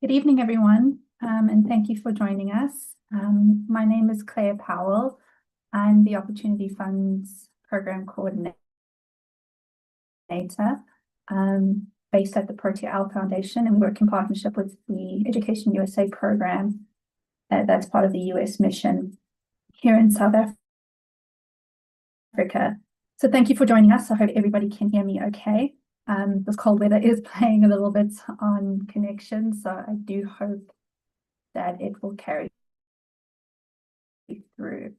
Good evening, everyone, and thank you for joining us. My name is Claire Powell. I'm the Opportunity Funds Program Coordinator based at the Proteal Foundation, and we work in partnership with the EducationUSA program that's part of the US mission here in South Africa. So thank you for joining us. I hope everybody can hear me okay. This cold weather is playing a little bit on connection, so I do hope that it will carry through.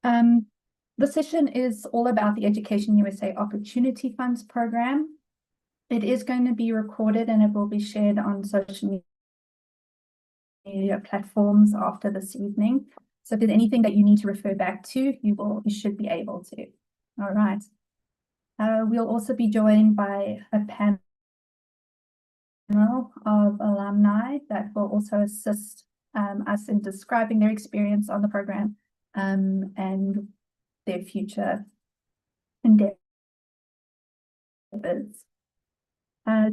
The session is all about the EducationUSA Opportunity Funds program. It is going to be recorded and it will be shared on social media platforms after this evening. So if there's anything that you need to refer back to, you should be able to. All right. We'll also be joined by a panel of alumni that will also assist us in describing their experience on the program and their future endeavors.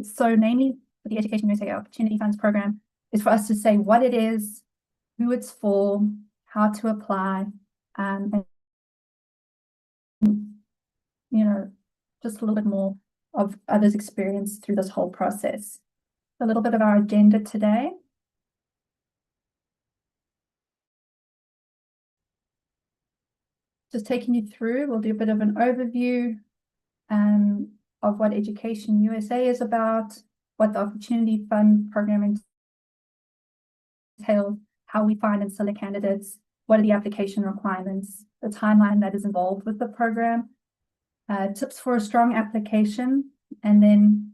So namely, for the EducationUSA Opportunity Funds program is for us to say what it is, who it's for, how to apply, and just a little bit more of others' experience through this whole process. A little bit of our agenda today. Just taking you through, we'll do a bit of an overview of what EducationUSA is about, what the Opportunity Fund program entails, how we find and select candidates, what are the application requirements, the timeline that is involved with the program, tips for a strong application, and then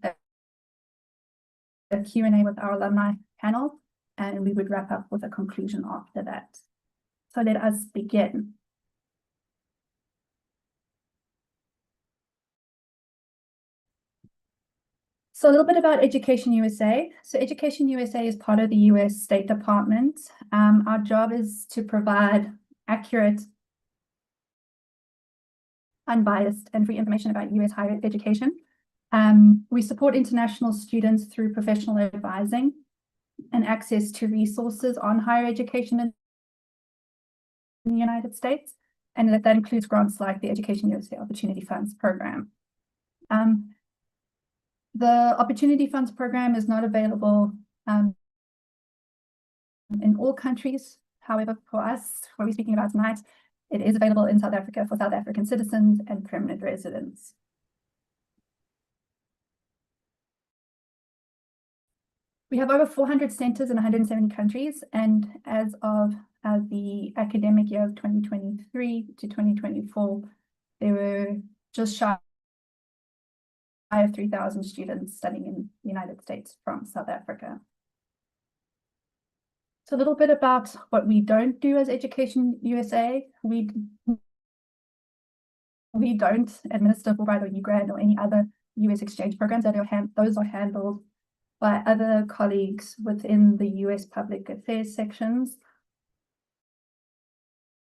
a Q&A with our alumni panel, and we would wrap up with a conclusion after that. So let us begin. So a little bit about EducationUSA. So EducationUSA is part of the US State Department. Our job is to provide accurate, unbiased, and free information about US higher education. We support international students through professional advising and access to resources on higher education in the United States, and that includes grants like the EducationUSA Opportunity Funds program. The Opportunity Funds program is not available in all countries. However, for us, what we're speaking about tonight, it is available in South Africa for South African citizens and permanent residents. We have over 400 centers in 170 countries, and as of the academic year of 2023 to 2024, there were just shy of 3,000 students studying in the United States from South Africa. So a little bit about what we don't do as EducationUSA. We don't administer Fulbright or UGrad or any other US exchange programs. Those are handled by other colleagues within the US Public Affairs sections.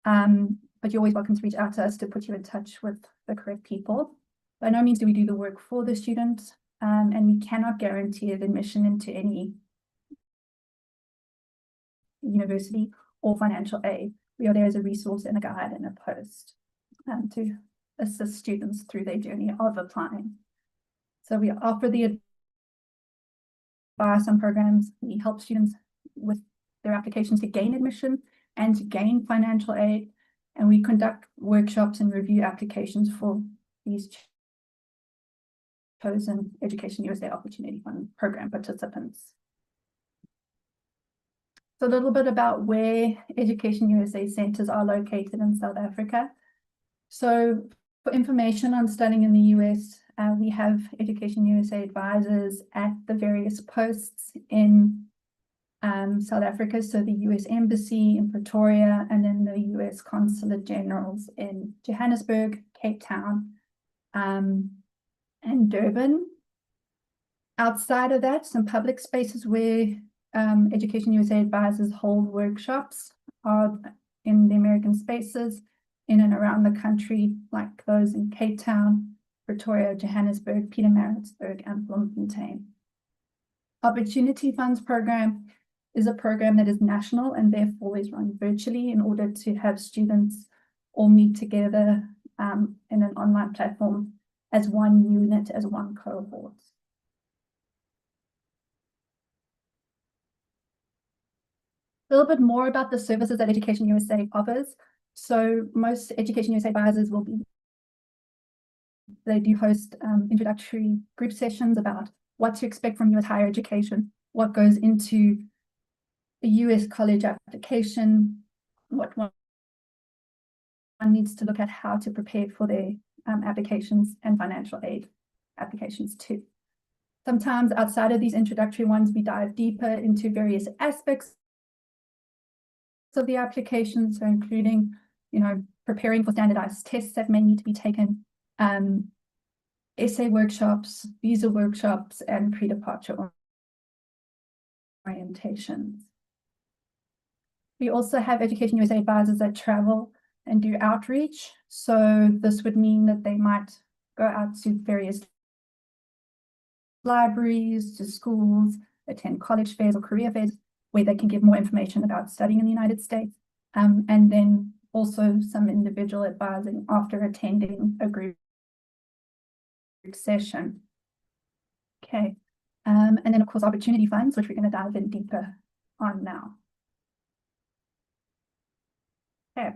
But you're always welcome to reach out to us to put you in touch with the correct people. By no means do we do the work for the student, and we cannot guarantee admission into any university or financial aid. We are there as a resource and a guide and a post to assist students through their journey of applying. So we offer the advice on programs. We help students with their applications to gain admission and to gain financial aid, and we conduct workshops and review applications for these chosen EducationUSA Opportunity Fund program participants. So a little bit about where EducationUSA centers are located in South Africa. So for information on studying in the US, we have EducationUSA advisors at the various posts in South Africa, so the US Embassy in Pretoria, and then the US Consulate Generals in Johannesburg, Cape Town, and Durban. Outside of that, some public spaces where EducationUSA advisors hold workshops are in the American spaces in and around the country, like those in Cape Town, Pretoria, Johannesburg, Pietermaritzburg, and Bloemfontein. Opportunity Funds Program is a program that is national and therefore is run virtually in order to have students all meet together in an online platform as one unit, as one cohort. A little bit more about the services that Education USA offers. So most Education USA advisors they do host introductory group sessions about what to expect from US higher education, what goes into a US college application, what one needs to look at, how to prepare for their applications and financial aid applications too. Sometimes outside of these introductory ones, we dive deeper into various aspects of the application, so including, preparing for standardized tests that may need to be taken, essay workshops, visa workshops, and pre-departure orientations. We also have Education USA advisors that travel and do outreach. So this would mean that they might go out to various libraries, to schools, attend college fairs or career fairs, where they can give more information about studying in the United States. And then also some individual advising after attending a group session. Okay. And then of course, opportunity funds, which we're going to dive in deeper on now. Okay.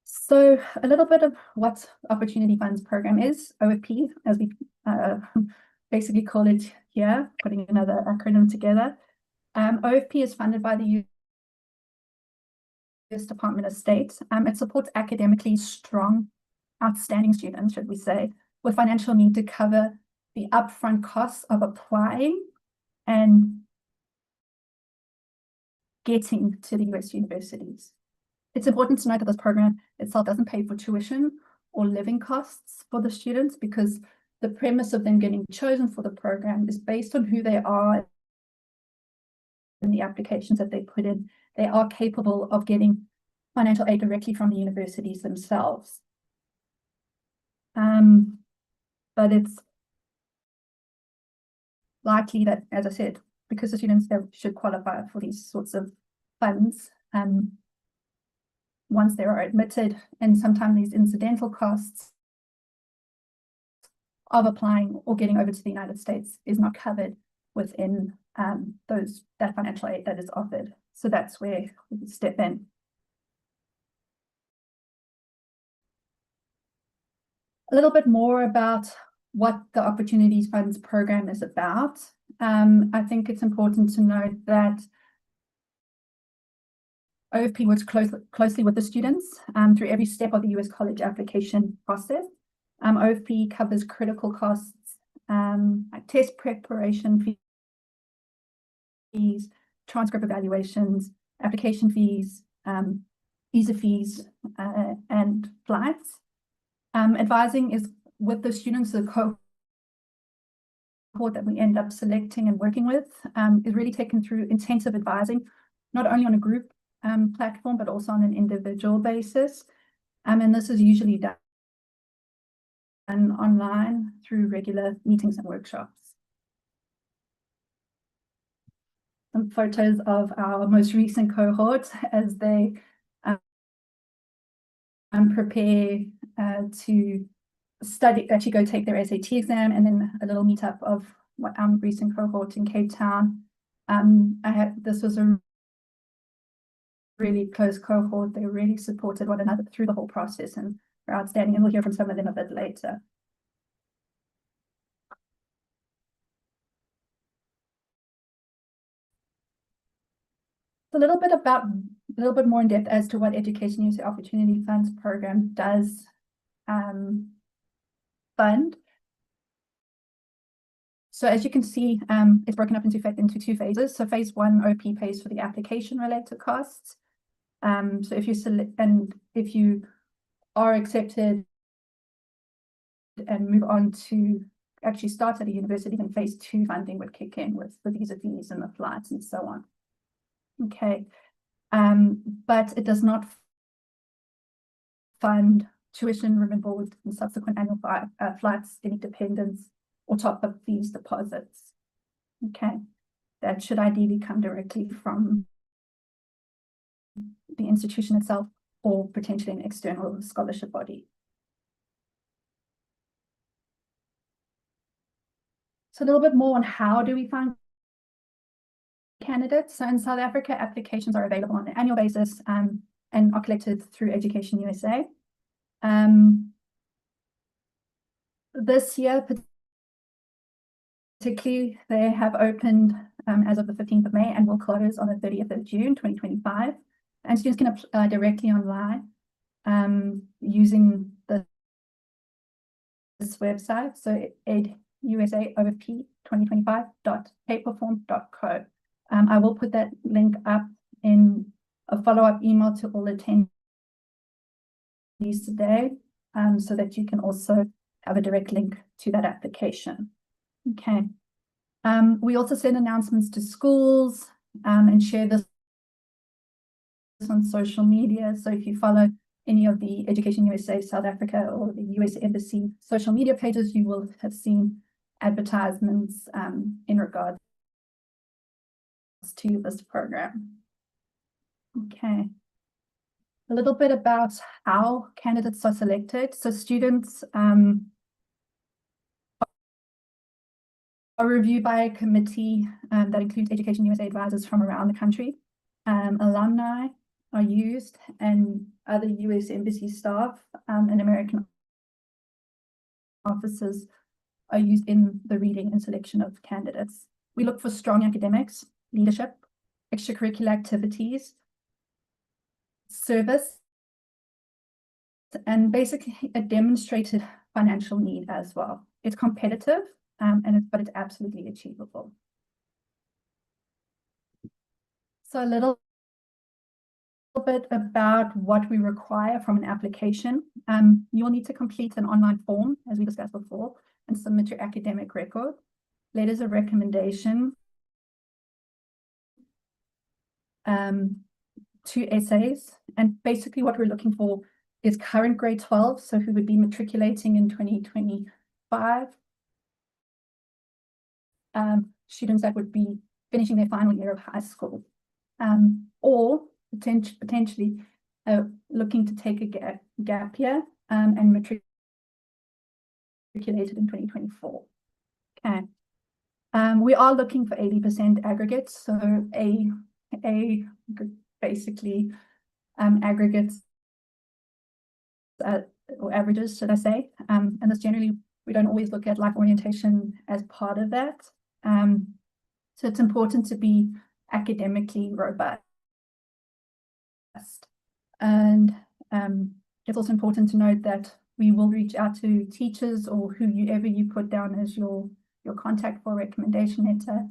So a little bit of what Opportunity Funds Program is, OFP, as we basically call it here, putting another acronym together. OFP is funded by the US Department of State. It supports academically strong, outstanding students, should we say, with financial need to cover the upfront costs of applying and getting to the US universities. It's important to note that this program itself doesn't pay for tuition or living costs for the students, because the premise of them getting chosen for the program is based on who they are and the applications that they put in. They are capable of getting financial aid directly from the universities themselves. But it's likely that, as I said, because the students should qualify for these sorts of funds, once they are admitted, and sometimes these incidental costs of applying or getting over to the United States is not covered within that financial aid that is offered. So that's where we step in. A little bit more about what the Opportunities Funds Program is about. I think it's important to note that OFP works closely with the students through every step of the US college application process. OFP covers critical costs, like test preparation fees, transcript evaluations, application fees, visa fees, and flights. Advising is with the students, the cohort that we end up selecting and working with is really taken through intensive advising, not only on a group platform, but also on an individual basis. And this is usually done online through regular meetings and workshops. Some photos of our most recent cohort as they prepare to study, actually go take their SAT exam, and then a little meetup of our recent cohort in Cape Town. This was a really close cohort. They really supported one another through the whole process and are outstanding, and we'll hear from some of them a bit later. A little bit more in depth as to what Education USA Opportunity Funds Program does fund. So as you can see, it's broken up into two phases. So phase one, OP pays for the application related costs. So if you are accepted and move on to actually start at a university, then phase two funding would kick in with the visa fees and the flights and so on. Okay, but it does not fund tuition, room and board, and subsequent annual flights, any dependents, or top up these deposits. Okay, that should ideally come directly from the institution itself or potentially an external scholarship body. So a little bit more on how do we find candidates. So in South Africa, applications are available on an annual basis and are collected through EducationUSA. This year, particularly, they have opened as of the 15th of May and will close on the 30th of June, 2025. And students can apply directly online using this website. So educationusa.ofp2025.paperform.co. I will put that link up in a follow-up email to all attendees today, so that you can also have a direct link to that application. Okay. We also send announcements to schools and share this on social media. So if you follow any of the EducationUSA South Africa or the US Embassy social media pages, you will have seen advertisements in regards to this program. Okay. A little bit about how candidates are selected. So students are reviewed by a committee that includes EducationUSA advisors from around the country. Alumni are used, and other US Embassy staff and American officers are used in the reading and selection of candidates. We look for strong academics, leadership, extracurricular activities, service, and basically a demonstrated financial need as well. It's competitive, but it's absolutely achievable. So a little bit about what we require from an application. You'll need to complete an online form, as we discussed before, and submit your academic record, letters of recommendation, 2 essays, and basically what we're looking for is current grade 12, so who would be matriculating in 2025, students that would be finishing their final year of high school, or potentially looking to take a gap year and matriculated in 2024. Okay. We are looking for 80% aggregates, so basically aggregates or averages, should I say, and this generally we don't always look at life orientation as part of that. So it's important to be academically robust. And it's also important to note that we will reach out to teachers or whoever you put down as your contact for a recommendation letter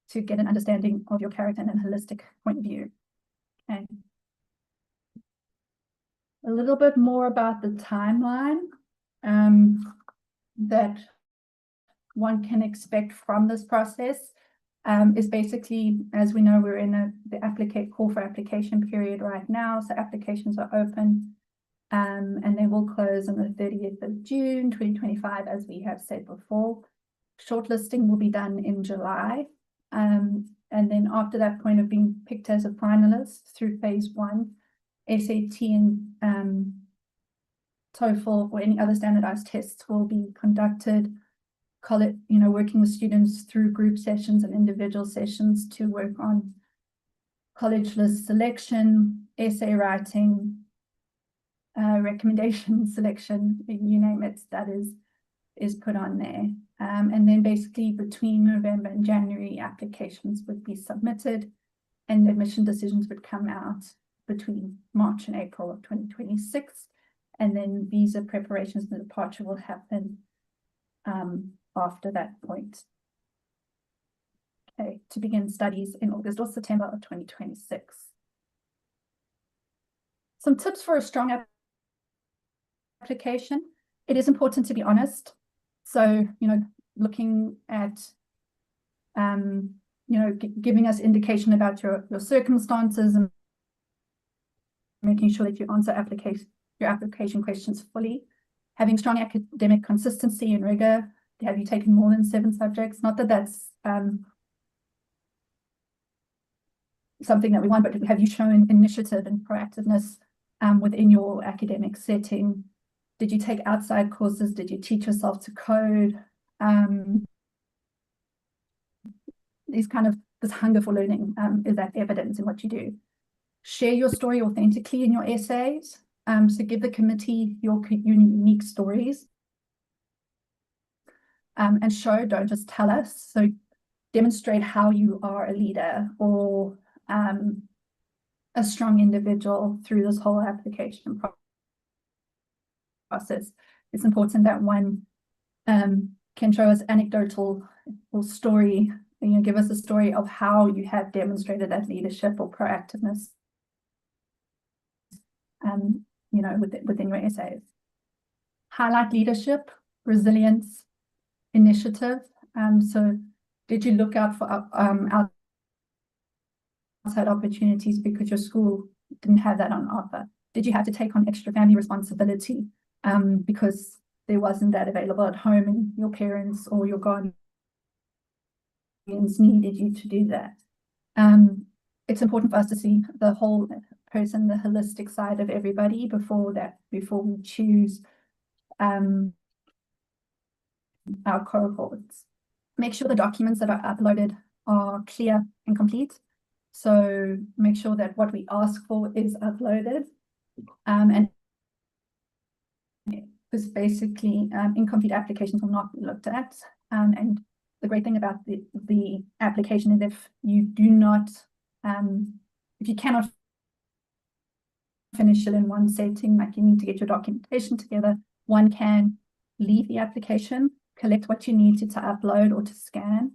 to get an understanding of your character and a holistic point of view. Okay. A little bit more about the timeline that one can expect from this process is basically, as we know, we're in the call for application period right now. So applications are open and they will close on the 30th of June, 2025, as we have said before. Shortlisting will be done in July. And then after that point of being picked as a finalist through phase 1, SAT and TOEFL or any other standardized tests will be conducted, working with students through group sessions and individual sessions to work on college list selection, essay writing, recommendation selection, you name it, that is put on there. And then basically between November and January, applications would be submitted and admission decisions would come out between March and April of 2026. And then visa preparations and departure will happen after that point. Okay, to begin studies in August or September of 2026. Some tips for a strong application. It is important to be honest. So, looking at, giving us indication about your circumstances and making sure that you answer your application questions fully. having strong academic consistency and rigor. Have you taken more than 7 subjects? Not that that's something that we want, but have you shown initiative and proactiveness within your academic setting? Did you take outside courses? Did you teach yourself to code? This hunger for learning, is that evidence in what you do? Share your story authentically in your essays. So give the committee your unique stories. And show, don't just tell us. So demonstrate how you are a leader or a strong individual through this whole application process. It's important that one can show us anecdotal or story, give us a story of how you have demonstrated that leadership or proactiveness, within your essays. Highlight leadership, resilience, initiative. So did you look out for outside opportunities because your school didn't have that on offer? Did you have to take on extra family responsibility because there wasn't that available at home and your parents or your guardians needed you to do that? It's important for us to see the whole person, the holistic side of everybody before we choose our cohorts. Make sure the documents that are uploaded are clear and complete. So make sure that what we ask for is uploaded. And because basically incomplete applications will not be looked at. And the great thing about the application is if you cannot finish it in one setting, like you need to get your documentation together, one can leave the application, collect what you need to upload or to scan,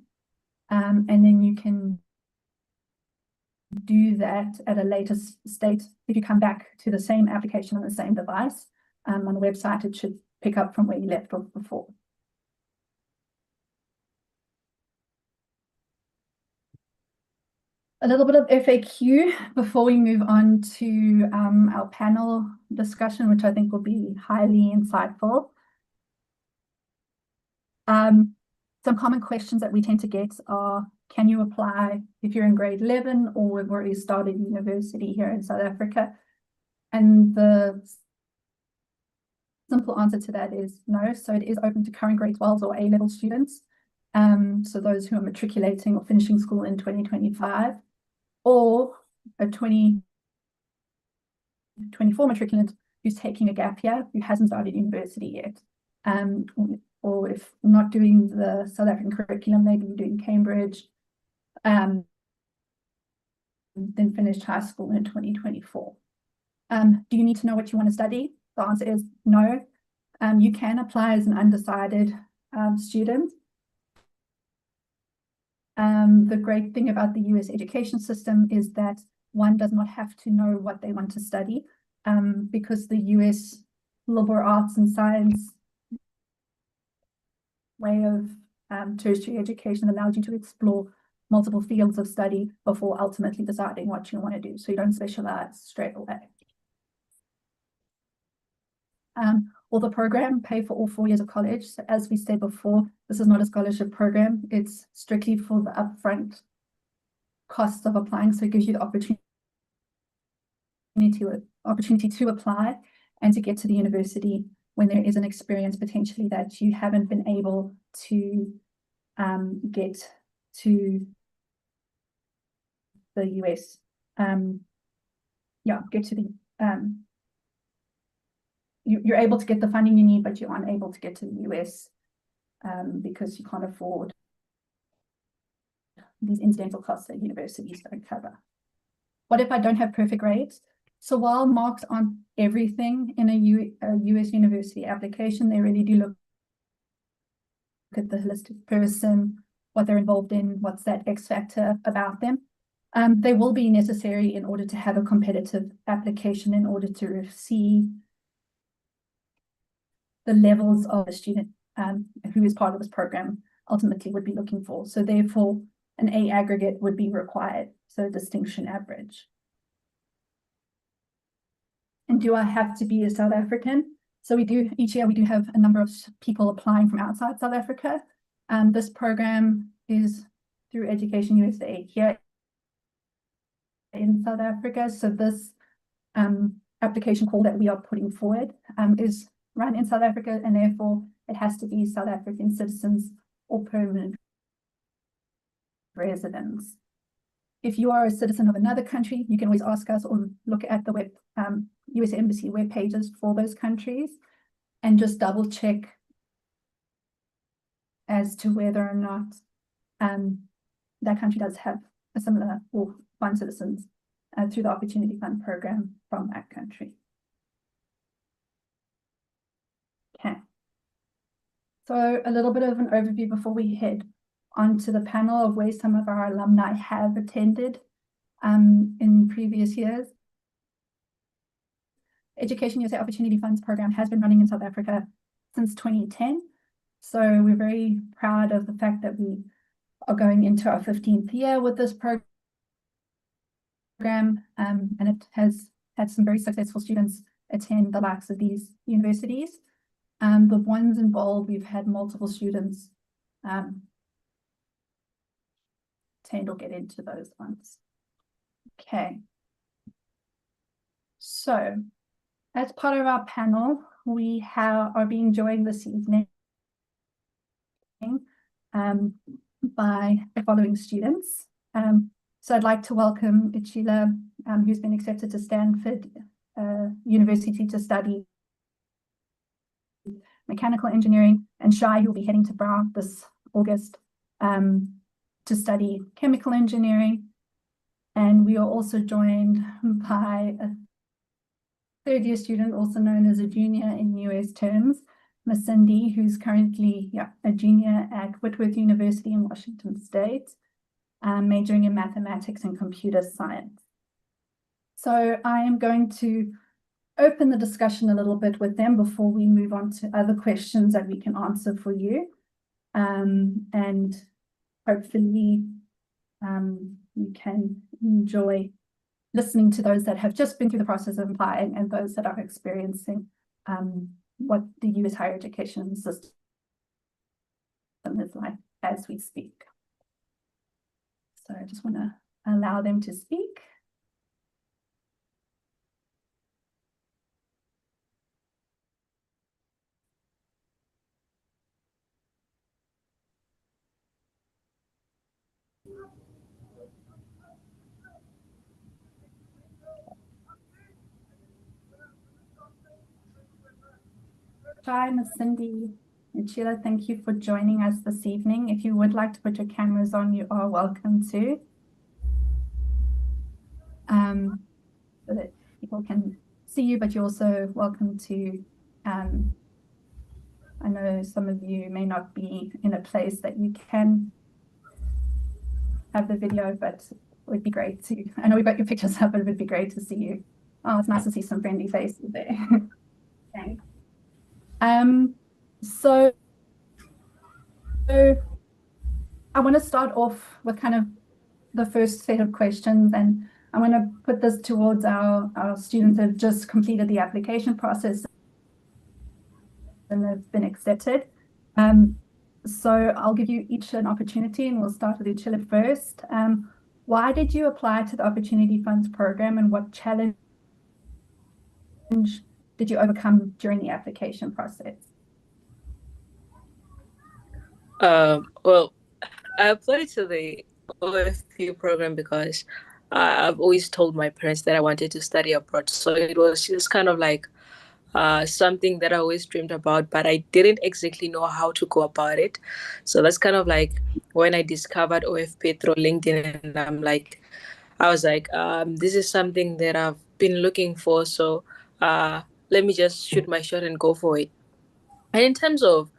and then you can do that at a later state. If you come back to the same application on the same device, on the website, it should pick up from where you left off before. A little bit of FAQ before we move on to our panel discussion, which I think will be highly insightful. Some common questions that we tend to get are, can you apply if you're in grade 11 or we've already started university here in South Africa? And the simple answer to that is no. So it is open to current grade 12s or A-level students. So those who are matriculating or finishing school in 2025, or a 2024 matriculant who's taking a gap year, who hasn't started university yet. Or if not doing the South African curriculum, maybe you're doing Cambridge, then finished high school in 2024. Do you need to know what you want to study? The answer is no. You can apply as an undecided student. The great thing about the US education system is that one does not have to know what they want to study, because the US liberal arts and science way of tertiary education allows you to explore multiple fields of study before ultimately deciding what you want to do. So you don't specialize straight away. Or the program pay for all 4 years of college. So as we said before, this is not a scholarship program. It's strictly for the upfront costs of applying. So it gives you the opportunity to apply and to get to the university when there is an experience potentially that you haven't been able to get to the US. Get to the you're able to get the funding you need, but you're unable to get to the US because you can't afford these incidental costs that universities don't cover. What if I don't have perfect grades? So while marks aren't everything in a US university application, they really do look at the holistic person, what they're involved in, what's that X factor about them. They will be necessary in order to have a competitive application, in order to receive the levels of a student who is part of this program ultimately would be looking for. So therefore, an A aggregate would be required, so a distinction average. And do I have to be a South African? So each year we do have a number of people applying from outside South Africa. This program is through Education USA here in South Africa. So this application call that we are putting forward is run in South Africa, and therefore it has to be South African citizens or permanent residents. If you are a citizen of another country, you can always ask us or look at the USA Embassy web pages for those countries and just double check as to whether or not that country does have a similar or fund citizens through the Opportunity Fund program from that country. Okay. So a little bit of an overview before we head onto the panel of where some of our alumni have attended in previous years. Education USA Opportunity Funds program has been running in South Africa since 2010. So we're very proud of the fact that we are going into our 15th year with this program. And it has had some very successful students attend the likes of these universities. The ones in bold, we've had multiple students attend or get into those ones. Okay. So as part of our panel, we are being joined this evening by the following students. So I'd like to welcome Ichila, who's been accepted to Stanford University to study mechanical engineering, and Shai, who'll be heading to Brown this August to study chemical engineering. And we are also joined by a third-year student, also known as a junior in US terms, Miss Cindy, who's currently a junior at Whitworth University in Washington State, majoring in mathematics and computer science. So I am going to open the discussion a little bit with them before we move on to other questions that we can answer for you. And hopefully you can enjoy listening to those that have just been through the process of applying and those that are experiencing what the US higher education system is like as we speak. So I just want to allow them to speak. Hi, Ms. Cindy and Sheila, thank you for joining us this evening. If you would like to put your cameras on, you are welcome to. So that people can see you, but you're also welcome to, I know some of you may not be in a place that you can have the video, but it would be great to, I know we've got your pictures up, but it would be great to see you. Oh, it's nice to see some friendly faces there. Thanks. So I want to start off with kind of the first set of questions, and I'm going to put this towards our students that have just completed the application process and have been accepted. So I'll give you each an opportunity, and we'll start with Uchila first. Why did you apply to the Opportunity Funds program, and what challenge did you overcome during the application process? Well, I applied to the OFP program because I've always told my parents that I wanted to study abroad. So it was just kind of like something that I always dreamed about, but I didn't exactly know how to go about it. So that's kind of like when I discovered OFP through LinkedIn, and I was like, this is something that I've been looking for. So let me just shoot my shot and go for it. And in terms of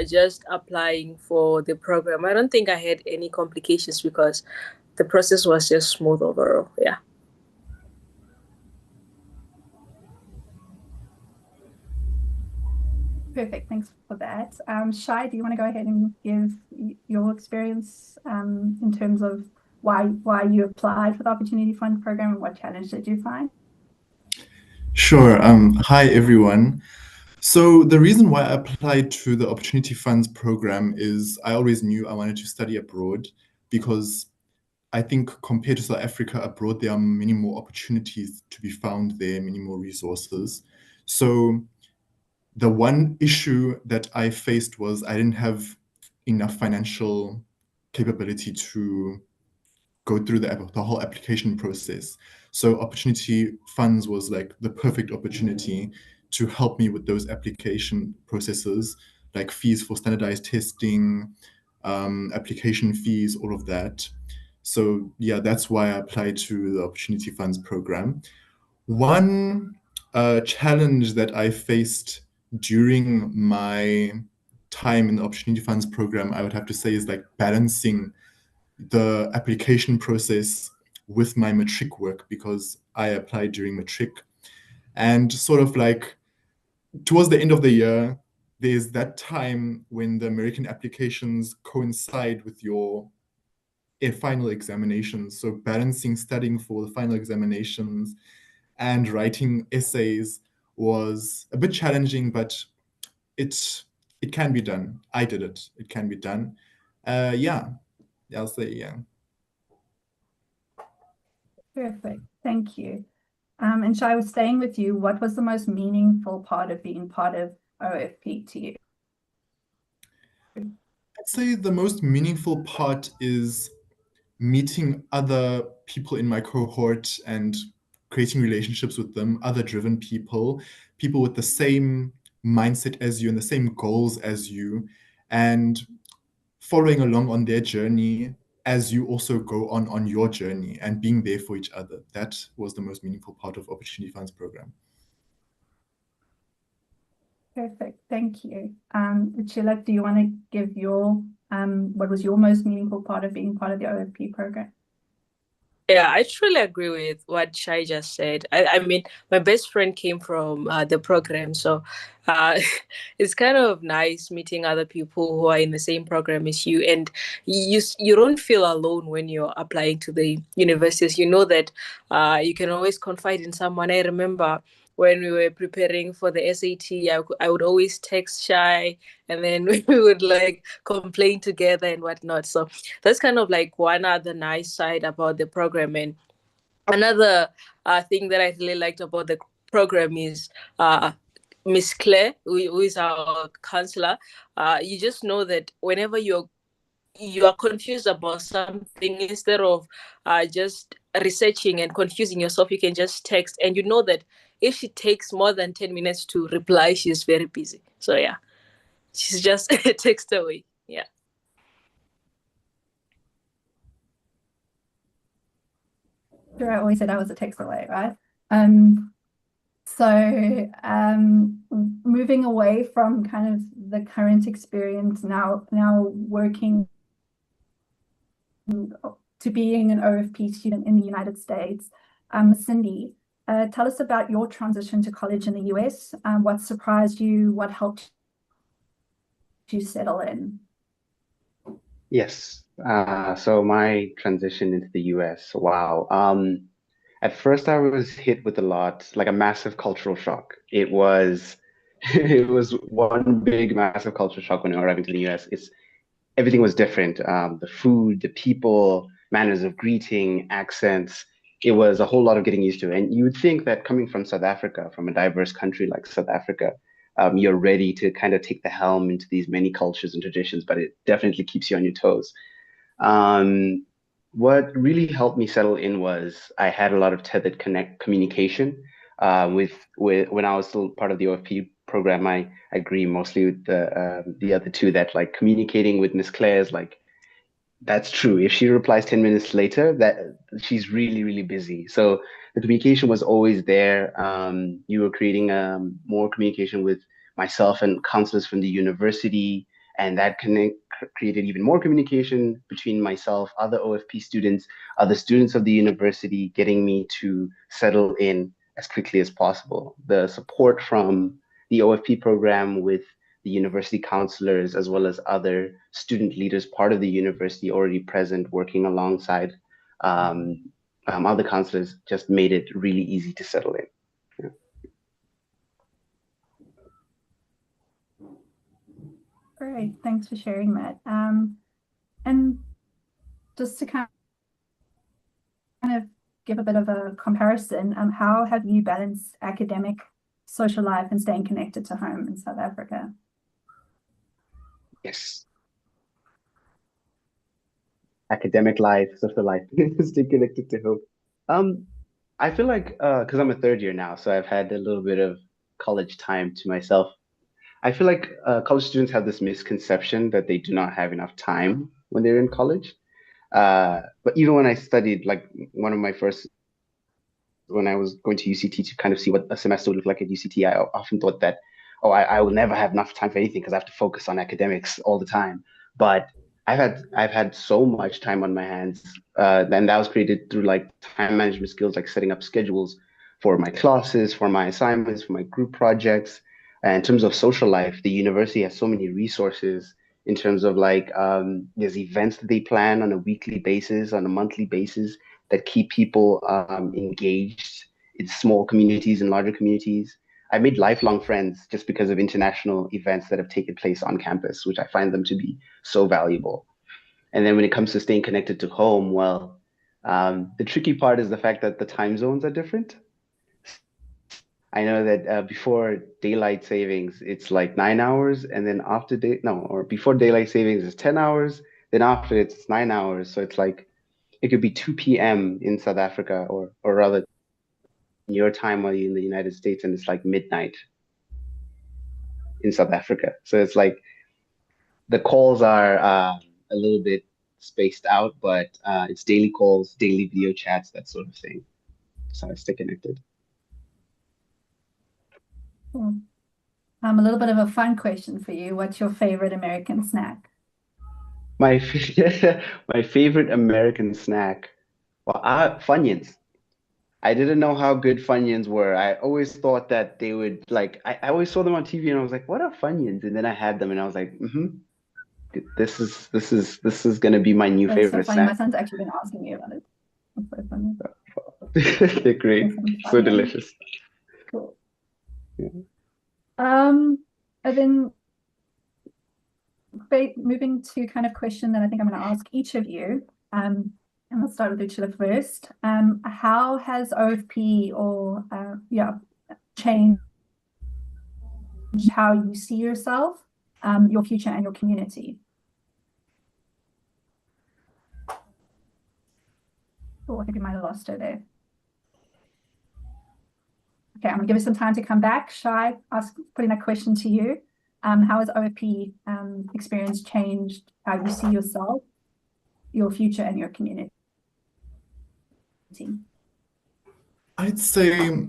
just applying for the program, I don't think I had any complications because the process was just smooth overall. Yeah. Perfect, thanks for that. Shai, do you want to go ahead and give your experience in terms of why you applied for the Opportunity Fund program and what challenge did you find? Sure. Hi, everyone. So the reason why I applied to the Opportunity Funds program is I always knew I wanted to study abroad because I think compared to South Africa, abroad, there are many more opportunities to be found there, many more resources. So the one issue that I faced was I didn't have enough financial capability to go through the whole application process. So Opportunity Funds was like the perfect opportunity to help me with those application processes, like fees for standardized testing, application fees, all of that. So yeah, that's why I applied to the Opportunity Funds program. One challenge that I faced during my time in the Opportunity Funds program, I would have to say, is like balancing the application process with my matric work, because I applied during matric. And sort of like towards the end of the year, there's that time when the American applications coincide with your final examinations. So balancing studying for the final examinations and writing essays was a bit challenging, but it can be done. I did it. It can be done. Yeah, I'll say yeah. Perfect. Thank you. And Shai, was staying with you, what was the most meaningful part of being part of OFP to you? I'd say the most meaningful part is meeting other people in my cohort and creating relationships with them, other driven people, people with the same mindset as you and the same goals as you, and following along on their journey as you also go on your journey and being there for each other. That was the most meaningful part of Opportunity Funds program. Perfect. Thank you. Uchila, do you want to give your what was your most meaningful part of being part of the OFP program? Yeah, I truly agree with what Shai just said. I mean, my best friend came from the program, so uh, it's kind of nice meeting other people who are in the same program as you, and you don't feel alone when you're applying to the universities. You know that you can always confide in someone. I remember when we were preparing for the SAT, I would always text Shai, and then we would like complain together and whatnot. So that's kind of like one other nice side about the program. And another thing that I really liked about the program is Miss Claire, who is our counselor. You just know that whenever you are confused about something, instead of just researching and confusing yourself, you can just text, and you know that if she takes more than 10 minutes to reply, she's very busy. So yeah, she's just a text away. Yeah. Sure, I always said I was a text away, right? So moving away from kind of the current experience now working to being an OFP student in the United States. Cindy, tell us about your transition to college in the US. What surprised you? What helped you settle in? Yes. So my transition into the US, wow. At first I was hit with a lot, like a massive cultural shock. It was it was one big massive cultural shock when arriving to the US. Everything was different. The food, the people, manners of greeting, accents. It was a whole lot of getting used to. And you would think that coming from South Africa, from a diverse country like South Africa, you're ready to kind of take the helm into these many cultures and traditions, but it definitely keeps you on your toes. Um, what really helped me settle in was I had a lot of tethered connect communication with when I was still part of the OFP program. I agree mostly with the other two, that like communicating with Miss Claire's like that's true. If she replies 10 minutes later, that she's really, really busy. So the communication was always there. You were creating more communication with myself and counselors from the university, and that created even more communication between myself, other OFP students, other students of the university, getting me to settle in as quickly as possible. The support from the OFP program with the university counselors, as well as other student leaders, part of the university already present, working alongside other counselors, just made it really easy to settle in. Yeah. Great, thanks for sharing that. And just to kind of give a bit of a comparison, how have you balanced academic, social life, and staying connected to home in South Africa? Yes. Academic life, social life, stay connected to home. I feel like because I'm a third year now, so I've had a little bit of college time to myself. I feel like college students have this misconception that they do not have enough time when they're in college. But even when I studied, like one of my first, when I was going to UCT to kind of see what a semester would look like at UCT, I often thought that, oh, I will never have enough time for anything because I have to focus on academics all the time. But I've had so much time on my hands, and that was created through like time management skills, like setting up schedules for my classes, for my assignments, for my group projects. And in terms of social life, the university has so many resources in terms of like there's events that they plan on a weekly basis, on a monthly basis that keep people engaged in small communities and larger communities. I made lifelong friends just because of international events that have taken place on campus, which I find them to be so valuable. And then when it comes to staying connected to home, well, the tricky part is the fact that the time zones are different. I know that before daylight savings, it's like 9 hours, and then after day no, or before daylight savings is 10 hours, then after it's 9 hours. So it's like it could be 2 p.m. in South Africa, or rather your time while you're in the United States, and it's like midnight in South Africa. So it's like the calls are a little bit spaced out, but it's daily calls, daily video chats, that sort of thing. So I stay connected. Cool. A little bit of a fun question for you. What's your favorite American snack? My my favorite American snack, well, Funyuns. I didn't know how good Funyuns were. I always thought that they would like. I always saw them on TV, and I was like, "What are Funyuns?" And then I had them, and I was like, this is gonna be my new That's so favorite funny. My snack." son's actually been asking me about it. That's so funny. They're great, Awesome. so Funyuns. delicious. Cool. Yeah. And then moving to kind of question that I think I'm going to ask each of you. And I'll start with Ursula first. How has OFP or changed how you see yourself, your future, and your community? Oh, I think we might have lost her there. Okay, I'm gonna give her some time to come back. Shai, putting that question to you. How has OFP experience changed how you see yourself, your future, and your community? I'd say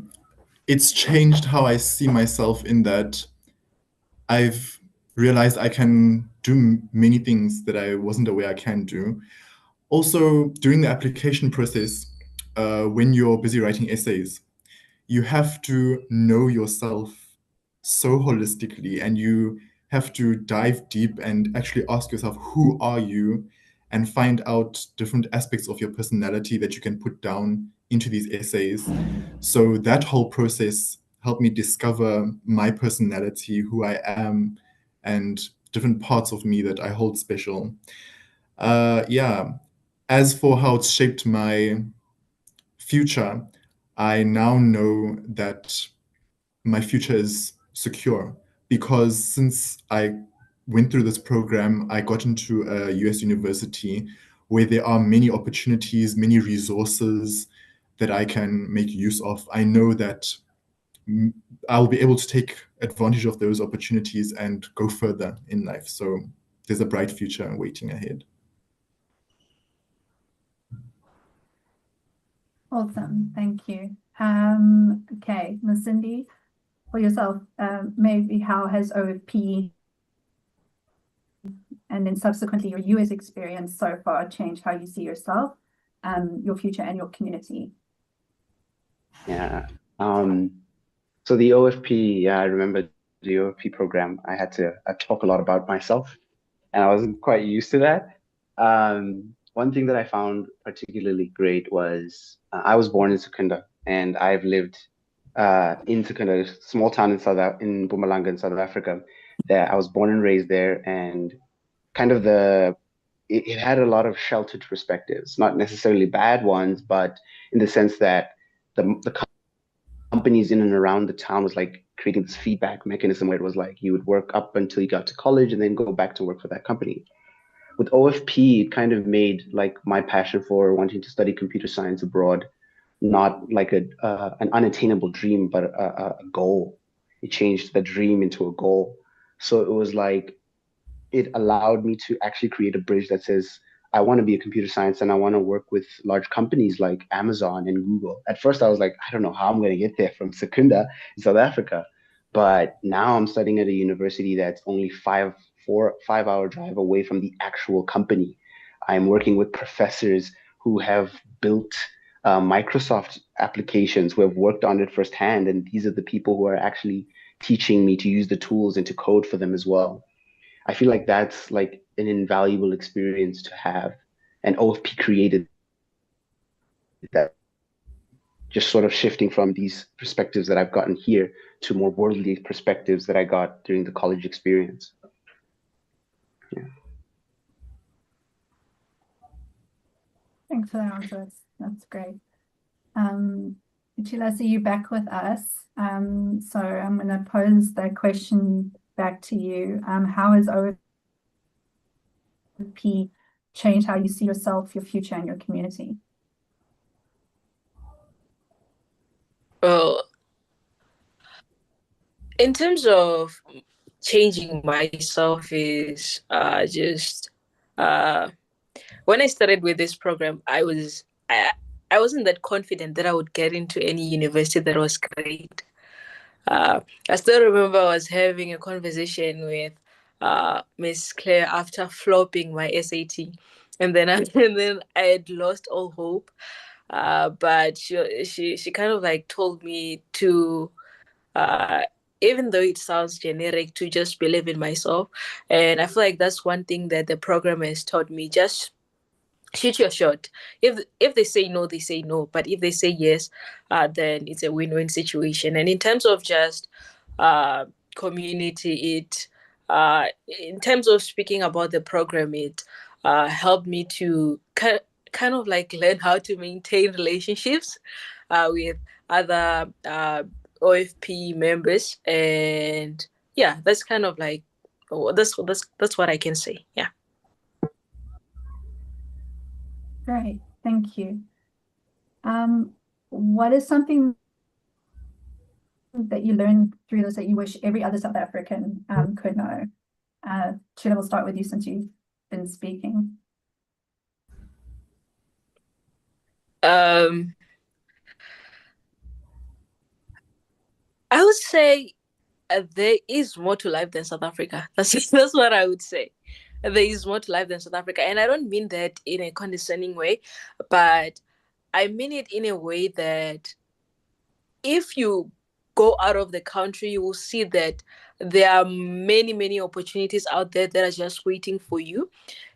it's changed how I see myself in that I've realized I can do many things that I wasn't aware I can do. Also, during the application process, when you're busy writing essays, you have to know yourself so holistically, and you have to dive deep and actually ask yourself, who are you? And find out different aspects of your personality that you can put down into these essays. So that whole process helped me discover my personality, who I am, and different parts of me that I hold special. Yeah. As for how it's shaped my future, I now know that my future is secure, because since I went through this program, I got into a US university where there are many opportunities, many resources that I can make use of. I know that I'll be able to take advantage of those opportunities and go further in life. So there's a bright future waiting ahead. Awesome, thank you. Okay, Ms. Cindy, for yourself, maybe how has OFP and then subsequently your US experience so far changed how you see yourself, your future, and your community? Yeah. So the OFP, yeah, I remember the OFP program. I had to talk a lot about myself, and I wasn't quite used to that. One thing that I found particularly great was I was born in Secunda, and I've lived in Secunda, a small town in Mpumalanga in South Africa. that I was born and raised there, and kind of it had a lot of sheltered perspectives, not necessarily bad ones, but in the sense that the companies in and around the town was like creating this feedback mechanism where it was like you would work up until you got to college and then go back to work for that company. With OFP, it kind of made like my passion for wanting to study computer science abroad not like an unattainable dream, but a goal. It changed the dream into a goal. So it was like it allowed me to actually create a bridge that says, I want to be a computer science and I want to work with large companies like Amazon and Google. At first, I was like, I don't know how I'm going to get there from Secunda in South Africa. But now I'm studying at a university that's only 5 hour drive away from the actual company. I'm working with professors who have built Microsoft applications, who have worked on it firsthand. And these are the people who are actually teaching me to use the tools and to code for them as well. I feel like that's like an invaluable experience to have. And OFP created that, just sort of shifting from these perspectives that I've gotten here to more worldly perspectives that I got during the college experience. Yeah. Thanks for that answer. That's great. Uchila, you back with us. So I'm going to pose the question back to you. How has OFP changed how you see yourself, your future, and your community? Well, in terms of changing myself is just when I started with this program, I wasn't that confident that I would get into any university that was great. I still remember I was having a conversation with Miss Claire after flopping my SAT, and then and then I had lost all hope. But she kind of like told me to, uh, even though it sounds generic, to just believe in myself. And I feel like that's one thing that the program has taught me. Just shoot your shot. If they say no, they say no. But if they say yes, then it's a win-win situation. And in terms of just community, in terms of speaking about the program, it helped me to kind of like learn how to maintain relationships with other OFP members, and yeah, that's kind of like that's what I can say. Yeah. Great, thank you. What is something that you learned through this that you wish every other South African could know? Chula, we'll start with you since you've been speaking. I would say there is more to life than South Africa. That's what I would say. There is more to life than South Africa, and I don't mean that in a condescending way, but I mean it in a way that if you go out of the country, you will see that there are many, many opportunities out there that are just waiting for you.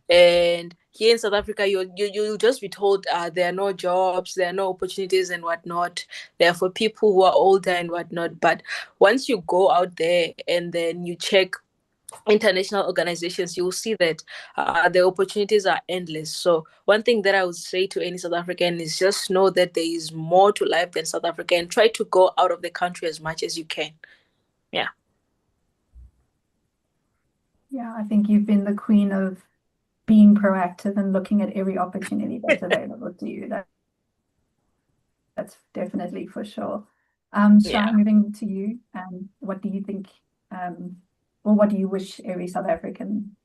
And here in South Africa, you'll just be told there are no jobs, there are no opportunities and whatnot. They're for people who are older and whatnot. But once you go out there and then you check international organizations, you'll see that the opportunities are endless. So one thing that I would say to any South African is just know that there is more to life than South Africa, and try to go out of the country as much as you can. Yeah. Yeah, I think you've been the queen of being proactive and looking at every opportunity that's available to you. That's definitely for sure. Shai, moving to you. What do you think, or what do you wish every South African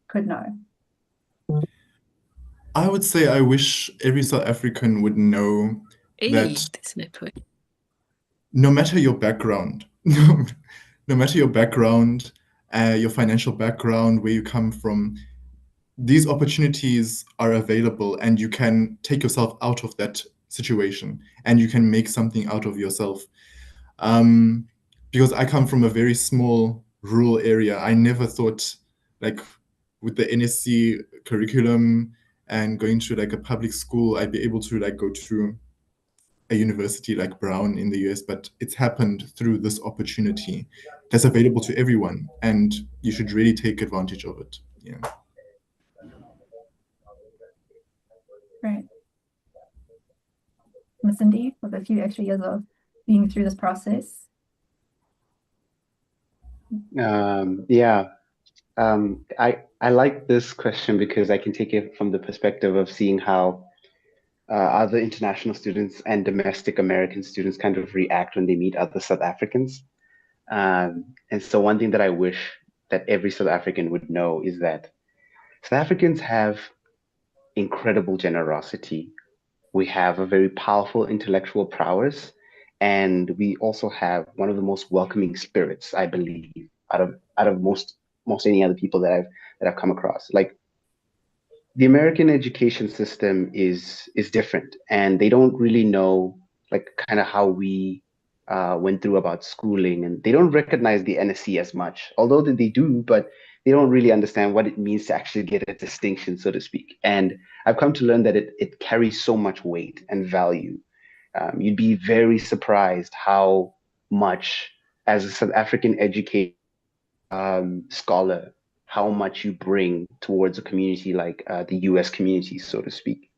could know? I would say I wish every South African would know that no matter your background, no matter your background, your financial background, where you come from, these opportunities are available and you can take yourself out of that situation and you can make something out of yourself. Because I come from a very small rural area, I never thought, like, with the NSC curriculum and going to like a public school, I'd be able to like go to a university like Brown in the US, but it's happened through this opportunity. that's available to everyone, and you should really take advantage of it. Yeah. Right. Miss Cindy, with a few extra years of being through this process. Yeah. I like this question because I can take it from the perspective of seeing how other international students and domestic American students kind of react when they meet other South Africans. And so one thing that I wish that every South African would know is that South Africans have incredible generosity. We have a very powerful intellectual prowess, and we also have one of the most welcoming spirits, I believe, out of most any other people that I've come across. Like, the American education system is different, and they don't really know like kind of how we went through about schooling, and they don't recognize the NSC as much, although they do, but they don't really understand what it means to actually get a distinction, so to speak. And I've come to learn that it carries so much weight and value. You'd be very surprised how much, as a South African educator, scholar, how much you bring towards a community like the US community, so to speak.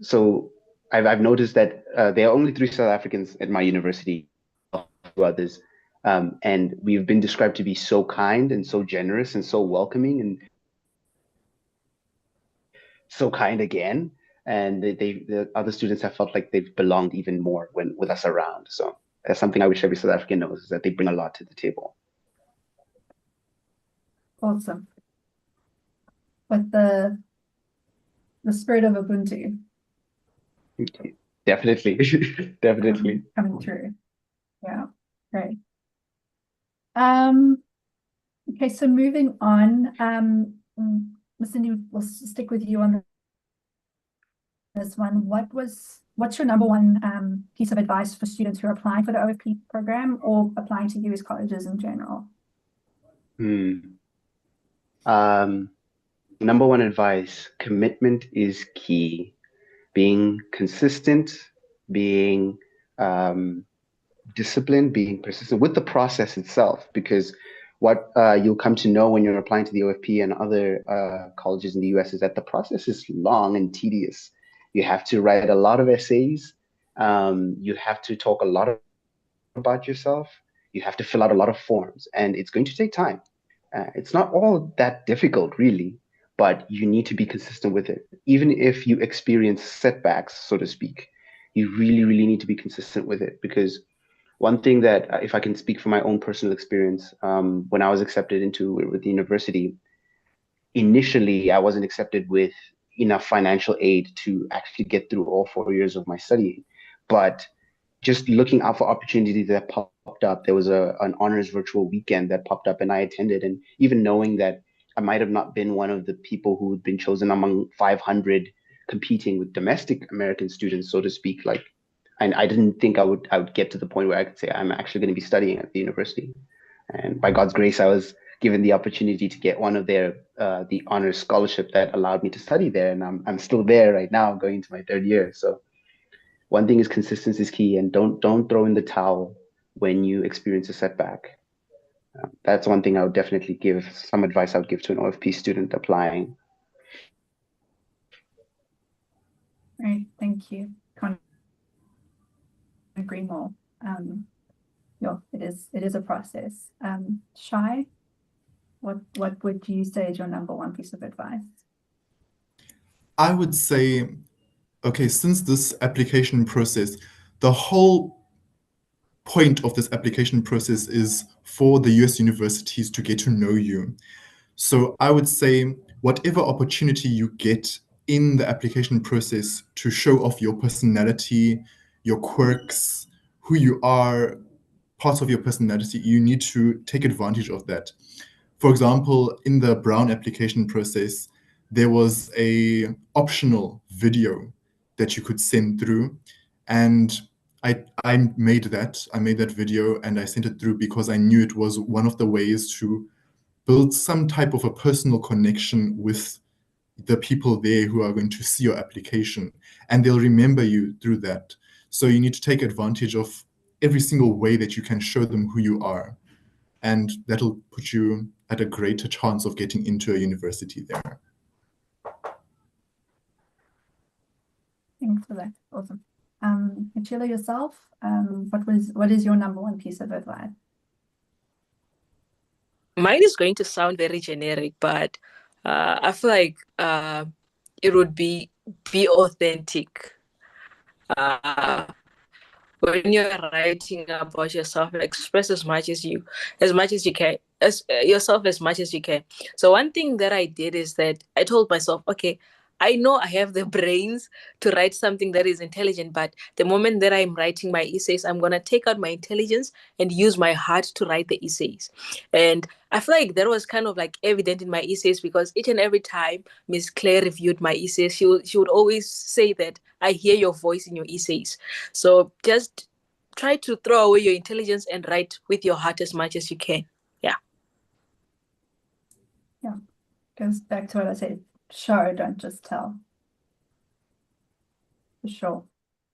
So I've noticed that there are only 3 South Africans at my university, 2 others, and we've been described to be so kind and so generous and so welcoming and so kind again. And the other students have felt like they've belonged even more when with us around. So that's something I wish every South African knows, is that they bring a lot to the table. Awesome. With the spirit of Ubuntu Definitely, definitely. coming through. Yeah, great. Okay, so moving on, Ms. Cindy, we'll stick with you on this one. What's your number one piece of advice for students who are applying for the OFP program or applying to US colleges in general? Number one advice: commitment is key. Being consistent, being disciplined, being persistent with the process itself, because what you'll come to know when you're applying to the OFP and other colleges in the US is that the process is long and tedious. You have to write a lot of essays. You have to talk a lot about yourself. You have to fill out a lot of forms, and it's going to take time. It's not all that difficult, really, but you need to be consistent with it. Even if you experience setbacks, so to speak, you really, really need to be consistent with it. Because one thing that, if I can speak from my own personal experience, when I was accepted with the university, initially I wasn't accepted with enough financial aid to actually get through all 4 years of my studying. But just looking out for opportunities that popped up, there was an honors virtual weekend that popped up and I attended. And even knowing that I might have not been one of the people who had been chosen among 500 competing with domestic American students, so to speak, like, and I didn't think I would get to the point where I could say I'm actually going to be studying at the university. And by God's grace, I was given the opportunity to get one of their the honors scholarship that allowed me to study there, and I'm still there right now, going into my 3rd year. So one thing is consistency is key, and don't throw in the towel when you experience a setback. That's one thing I would definitely give, some advice I would give to an OFP student applying. Right, thank you. Can't agree more. Yeah, it is a process. Shai, what would you say is your number one piece of advice? I would say, okay, since this application process, the whole point of this application process is for the US universities to get to know you. So I would say whatever opportunity you get in the application process to show off your personality, your quirks, who you are, parts of your personality, you need to take advantage of that. For example, in the Brown application process, there was a optional video that you could send through, and I made that video and I sent it through because I knew it was one of the ways to build some type of a personal connection with the people there who are going to see your application, and they'll remember you through that. So you need to take advantage of every single way that you can show them who you are. And that'll put you at a greater chance of getting into a university there. Thanks for that. Awesome. Achille, yourself, what is your number one piece of advice? Mine is going to sound very generic, but I feel like it would be authentic. When you're writing about yourself, express as much as you can, as yourself as much as you can. So one thing that I did is that I told myself, okay, I know I have the brains to write something that is intelligent, but the moment that I'm writing my essays, I'm going to take out my intelligence and use my heart to write the essays. And I feel like that was kind of like evident in my essays, because each and every time Miss Claire reviewed my essays, she would always say that I hear your voice in your essays. So just try to throw away your intelligence and write with your heart as much as you can. Yeah. Yeah. Goes back to what I said. Show, don't just tell. For sure.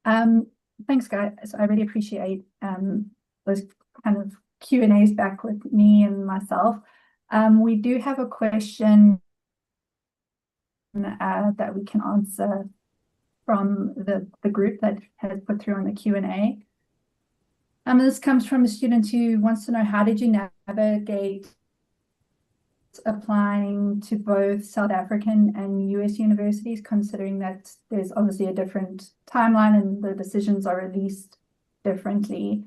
Thanks, guys. I really appreciate those kind of Q&As back with me and myself. We do have a question that we can answer from the group that has put through on the Q&A. This comes from a student who wants to know, how did you navigate applying to both South African and US universities, considering that there's obviously a different timeline and the decisions are released differently?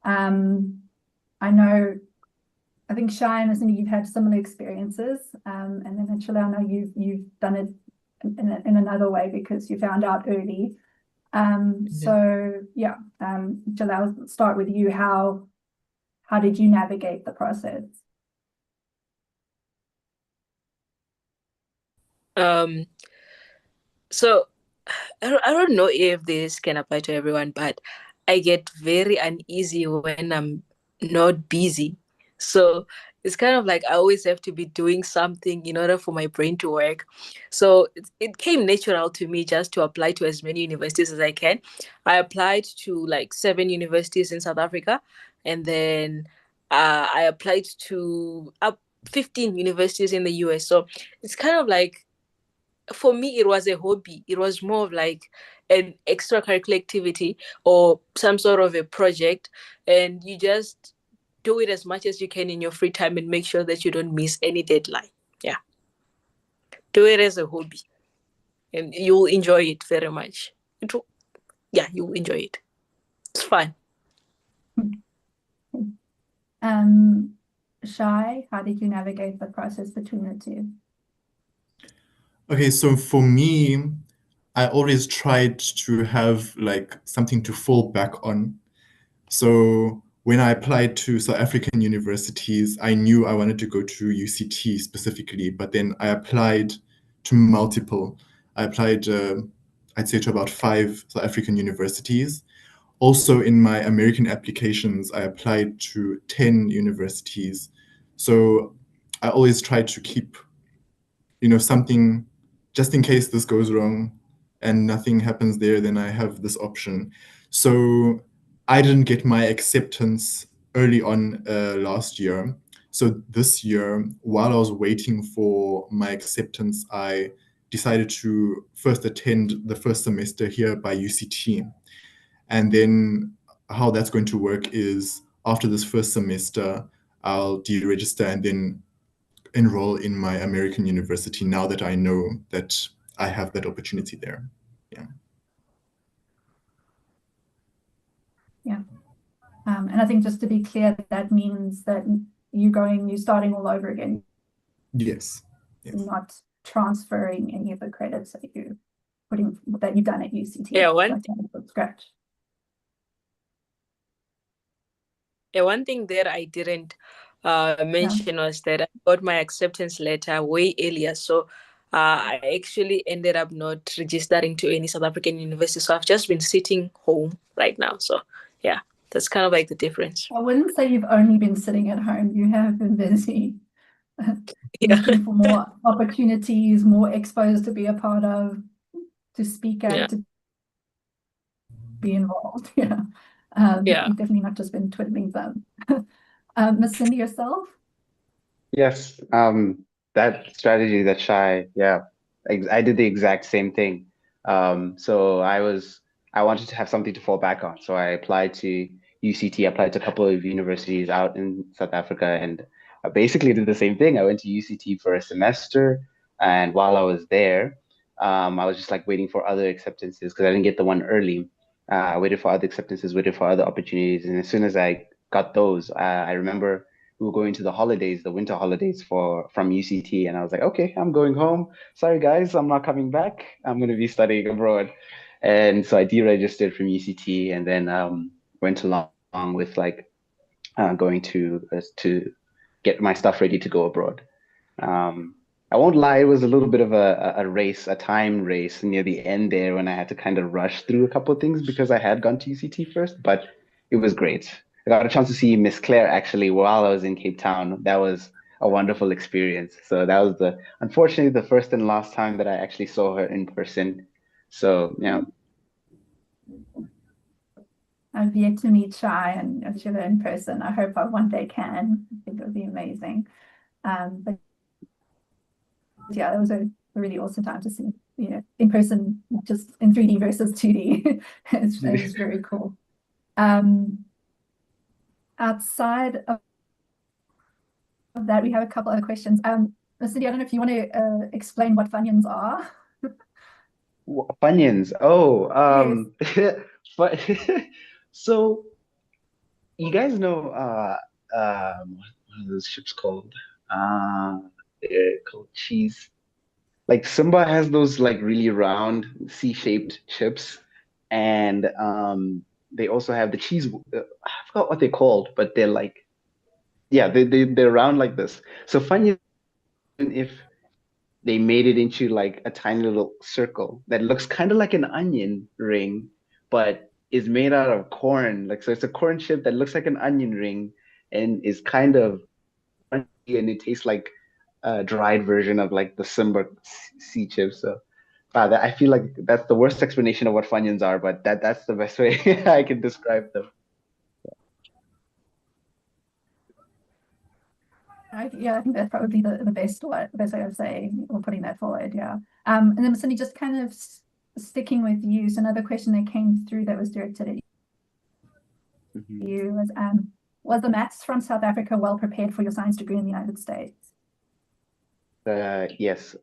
I think Shai and Cindy, you've had similar experiences, and then actually I know you've done it in another way because you found out early. So yeah, Jill, I'll start with you. How did you navigate the process? So I don't know if this can apply to everyone, but I get very uneasy when I'm not busy. So it's kind of like I always have to be doing something in order for my brain to work. So it came natural to me just to apply to as many universities as I can. I applied to like 7 universities in South Africa, and then I applied to 15 universities in the US. So it's kind of like, for me, it was a hobby. It was more of like an extracurricular activity or some sort of a project, and you just do it as much as you can in your free time and make sure that you don't miss any deadline. Yeah. Do it as a hobby, and you'll enjoy it very much. You'll enjoy it. It's fun. Shai, how did you navigate the process between the two? Okay, so for me, I always tried to have like something to fall back on. So when I applied to South African universities, I knew I wanted to go to UCT specifically, but then I applied to multiple. I applied, I'd say, to about 5 South African universities. Also, in my American applications, I applied to 10 universities. So I always tried to keep, something, just in case this goes wrong and nothing happens there, then I have this option. So I didn't get my acceptance early on last year. So this year, while I was waiting for my acceptance, I decided to first attend the first semester here by UCT. And then how that's going to work is, after this first semester, I'll deregister and then enroll in my American university, now that I know that I have that opportunity there. Yeah. Yeah. And I think, just to be clear, that means that you're starting all over again. Yes. Not transferring any of the credits that you've done at UCT. Yeah, from scratch. Yeah, one thing that I didn't mention was that I got my acceptance letter way earlier. So I actually ended up not registering to any South African university. So I've just been sitting home right now. So yeah, that's kind of like the difference. I wouldn't say you've only been sitting at home. You have been busy looking for more opportunities, more expos to be a part of, to speak at, to be involved. Yeah. Yeah. You've definitely not just been twiddling thumbs. Miss Cindy, yourself? Yes, that strategy, that shy, yeah, I did the exact same thing. So I wanted to have something to fall back on. So I applied to UCT, applied to a couple of universities out in South Africa, and I basically did the same thing. I went to UCT for a semester, and while I was there, I was just like waiting for other acceptances because I didn't get the one early. I waited for other acceptances, waited for other opportunities, and as soon as I got those, I remember we were going to the holidays, the winter holidays from UCT, and I was like, okay, I'm going home. Sorry guys, I'm not coming back. I'm going to be studying abroad. And so I deregistered from UCT and then went along with like going to get my stuff ready to go abroad. I won't lie, it was a little bit of a race, a time race near the end there when I had to kind of rush through a couple of things because I had gone to UCT first, but it was great. I got a chance to see Miss Claire actually while I was in Cape Town. That was a wonderful experience. So that was unfortunately the first and last time that I actually saw her in person. So yeah. I've yet to meet Shai and Shiva in person. I hope I one day can. I think it would be amazing. But yeah, it was a really awesome time to see, in person, just in 3D versus 2D. It was very cool. Outside of that, we have a couple other questions. Cindy, I don't know if you want to explain what Funyuns are. Funyuns. Oh, but so you guys know what are those chips called? They're called cheese. Like Simba has those like really round C-shaped chips, and they also have the cheese. I forgot what they're called, but they're like, yeah, they're round like this. So Funyuns, if they made it into like a tiny little circle that looks kind of like an onion ring, but is made out of corn. Like, so it's a corn chip that looks like an onion ring and is kind of crunchy, and it tastes like a dried version of like the Simba sea chips. So I feel like that's the worst explanation of what Funyuns are, but that's the best way I can describe them. Yeah, I think that's probably the best way of saying or putting that forward. Yeah. And then Cindy, just kind of sticking with you. So another question that came through that was directed at you was the maths from South Africa well prepared for your science degree in the United States? Yes.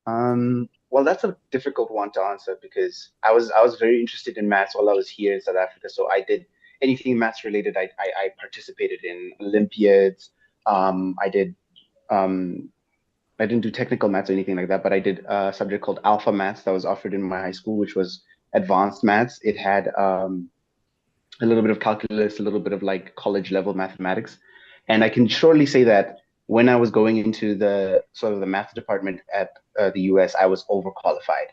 Well, that's a difficult one to answer because I was very interested in maths while I was here in South Africa. So I did anything maths related. I participated in Olympiads. I did I didn't do technical maths or anything like that, but I did a subject called Alpha Maths that was offered in my high school, which was advanced maths. It had a little bit of calculus, a little bit of like college level mathematics. And I can surely say that when I was going into the sort of the math department at the US, I was overqualified.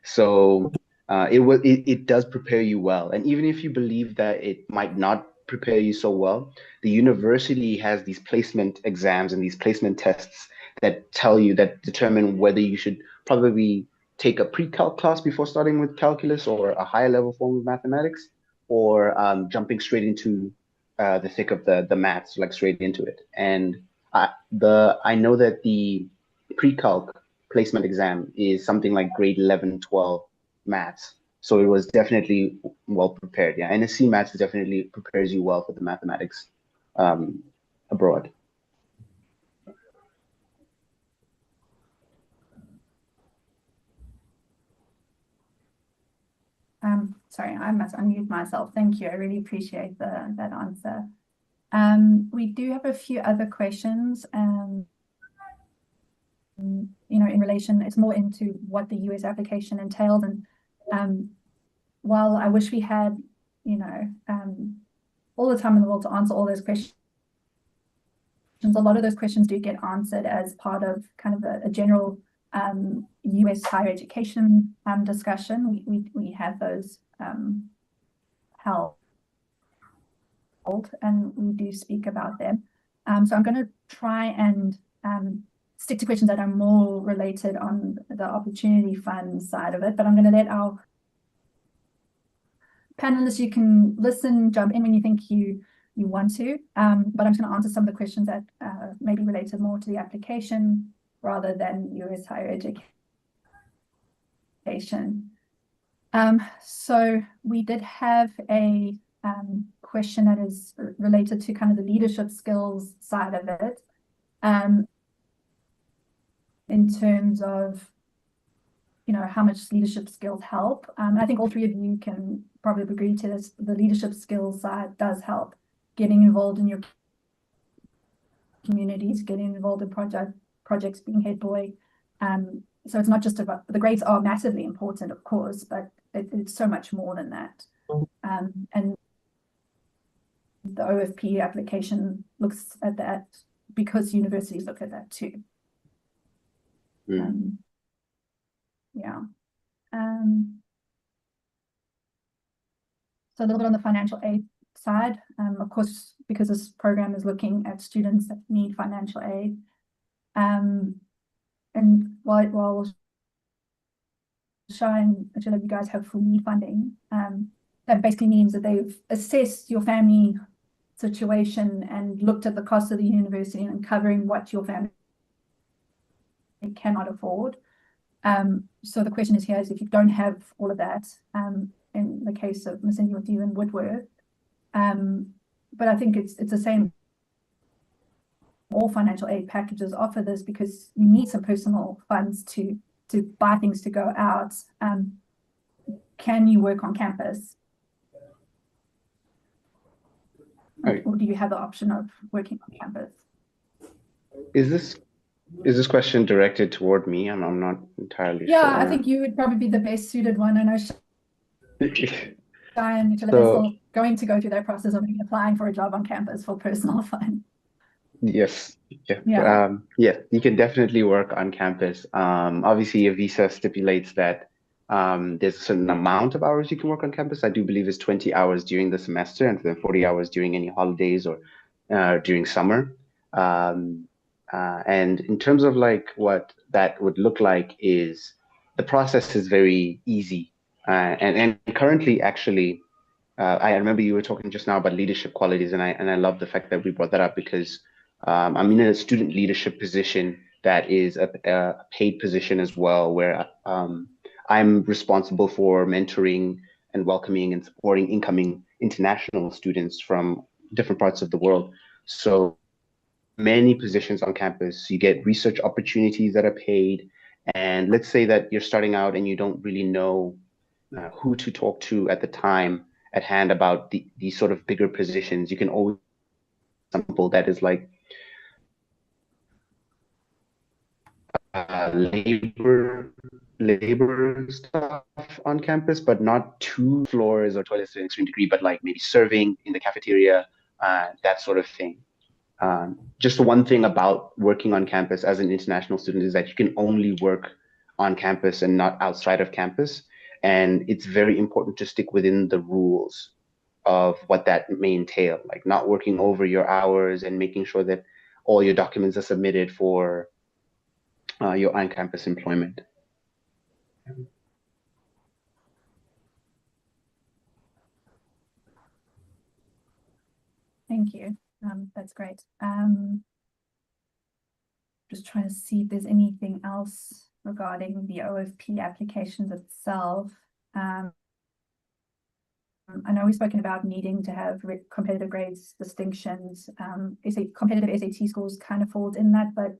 So it does prepare you well. And even if you believe that it might not prepare you so well, the university has these placement exams and these placement tests that determine whether you should probably take a pre-calc class before starting with calculus or a higher level form of mathematics, or jumping straight into the thick of the maths, like straight into it. And I know that the pre-calc placement exam is something like grade 11, 12 maths. So it was definitely well prepared. Yeah, NSC maths definitely prepares you well for the mathematics abroad. Sorry, I must unmute myself. Thank you. I really appreciate that answer. We do have a few other questions. In relation, it's more into what the US application entailed. And while I wish we had, all the time in the world to answer all those questions, a lot of those questions do get answered as part of kind of a general US higher education discussion. We have those held, and we do speak about them. So I'm going to try and stick to questions that are more related on the opportunity fund side of it, but I'm going to let our panelists, you can listen, jump in when you think you want to, but I'm just going to answer some of the questions that maybe related more to the application rather than US higher education. So we did have a question that is related to kind of the leadership skills side of it, in terms of, you know, how much leadership skills help. I think all three of you can probably agree to this. The leadership skills side does help. Getting involved in your communities, getting involved in projects, being head boy. So it's not just about, the grades are massively important, of course, but it's so much more than that. And the OFP application looks at that because universities look at that too. Yeah. So a little bit on the financial aid side, of course, because this program is looking at students that need financial aid. And while showing that you guys have full need funding, that basically means that they've assessed your family situation and looked at the cost of the university and covering what your family cannot afford. So the question is here is if you don't have all of that, in the case of Miss Indy with you in Woodworth, but I think it's the same. All financial aid packages offer this because you need some personal funds to buy things to go out. Can you work on campus? Right. Or do you have the option of working on campus? Is this question directed toward me? I'm not entirely sure. Yeah, I think you would probably be the best suited one. I know Shine, they're still going to go through that process of applying for a job on campus for personal fun. Yes. Yeah. Yeah, you can definitely work on campus. Obviously, your visa stipulates that there's a certain amount of hours you can work on campus. I do believe it's 20 hours during the semester and then 40 hours during any holidays or during summer. And in terms of like what that would look like is the process is very easy. And currently, actually, I remember you were talking just now about leadership qualities, and I love the fact that we brought that up because I'm in a student leadership position that is a paid position as well, where I'm responsible for mentoring and welcoming and supporting incoming international students from different parts of the world. So many positions on campus, you get research opportunities that are paid. And let's say that you're starting out and you don't really know who to talk to at the time at hand about these sort of bigger positions. You can always sample that is like labor stuff on campus, but not 2 floors or toilets to an extreme degree, but like maybe serving in the cafeteria, that sort of thing. Just one thing about working on campus as an international student is that you can only work on campus and not outside of campus. And it's very important to stick within the rules of what that may entail, like not working over your hours and making sure that all your documents are submitted for your on-campus employment. Thank you. That's great. Just trying to see if there's anything else regarding the OFP applications itself. I know we've spoken about needing to have competitive grades, distinctions. Competitive SAT scores kind of falls in that, but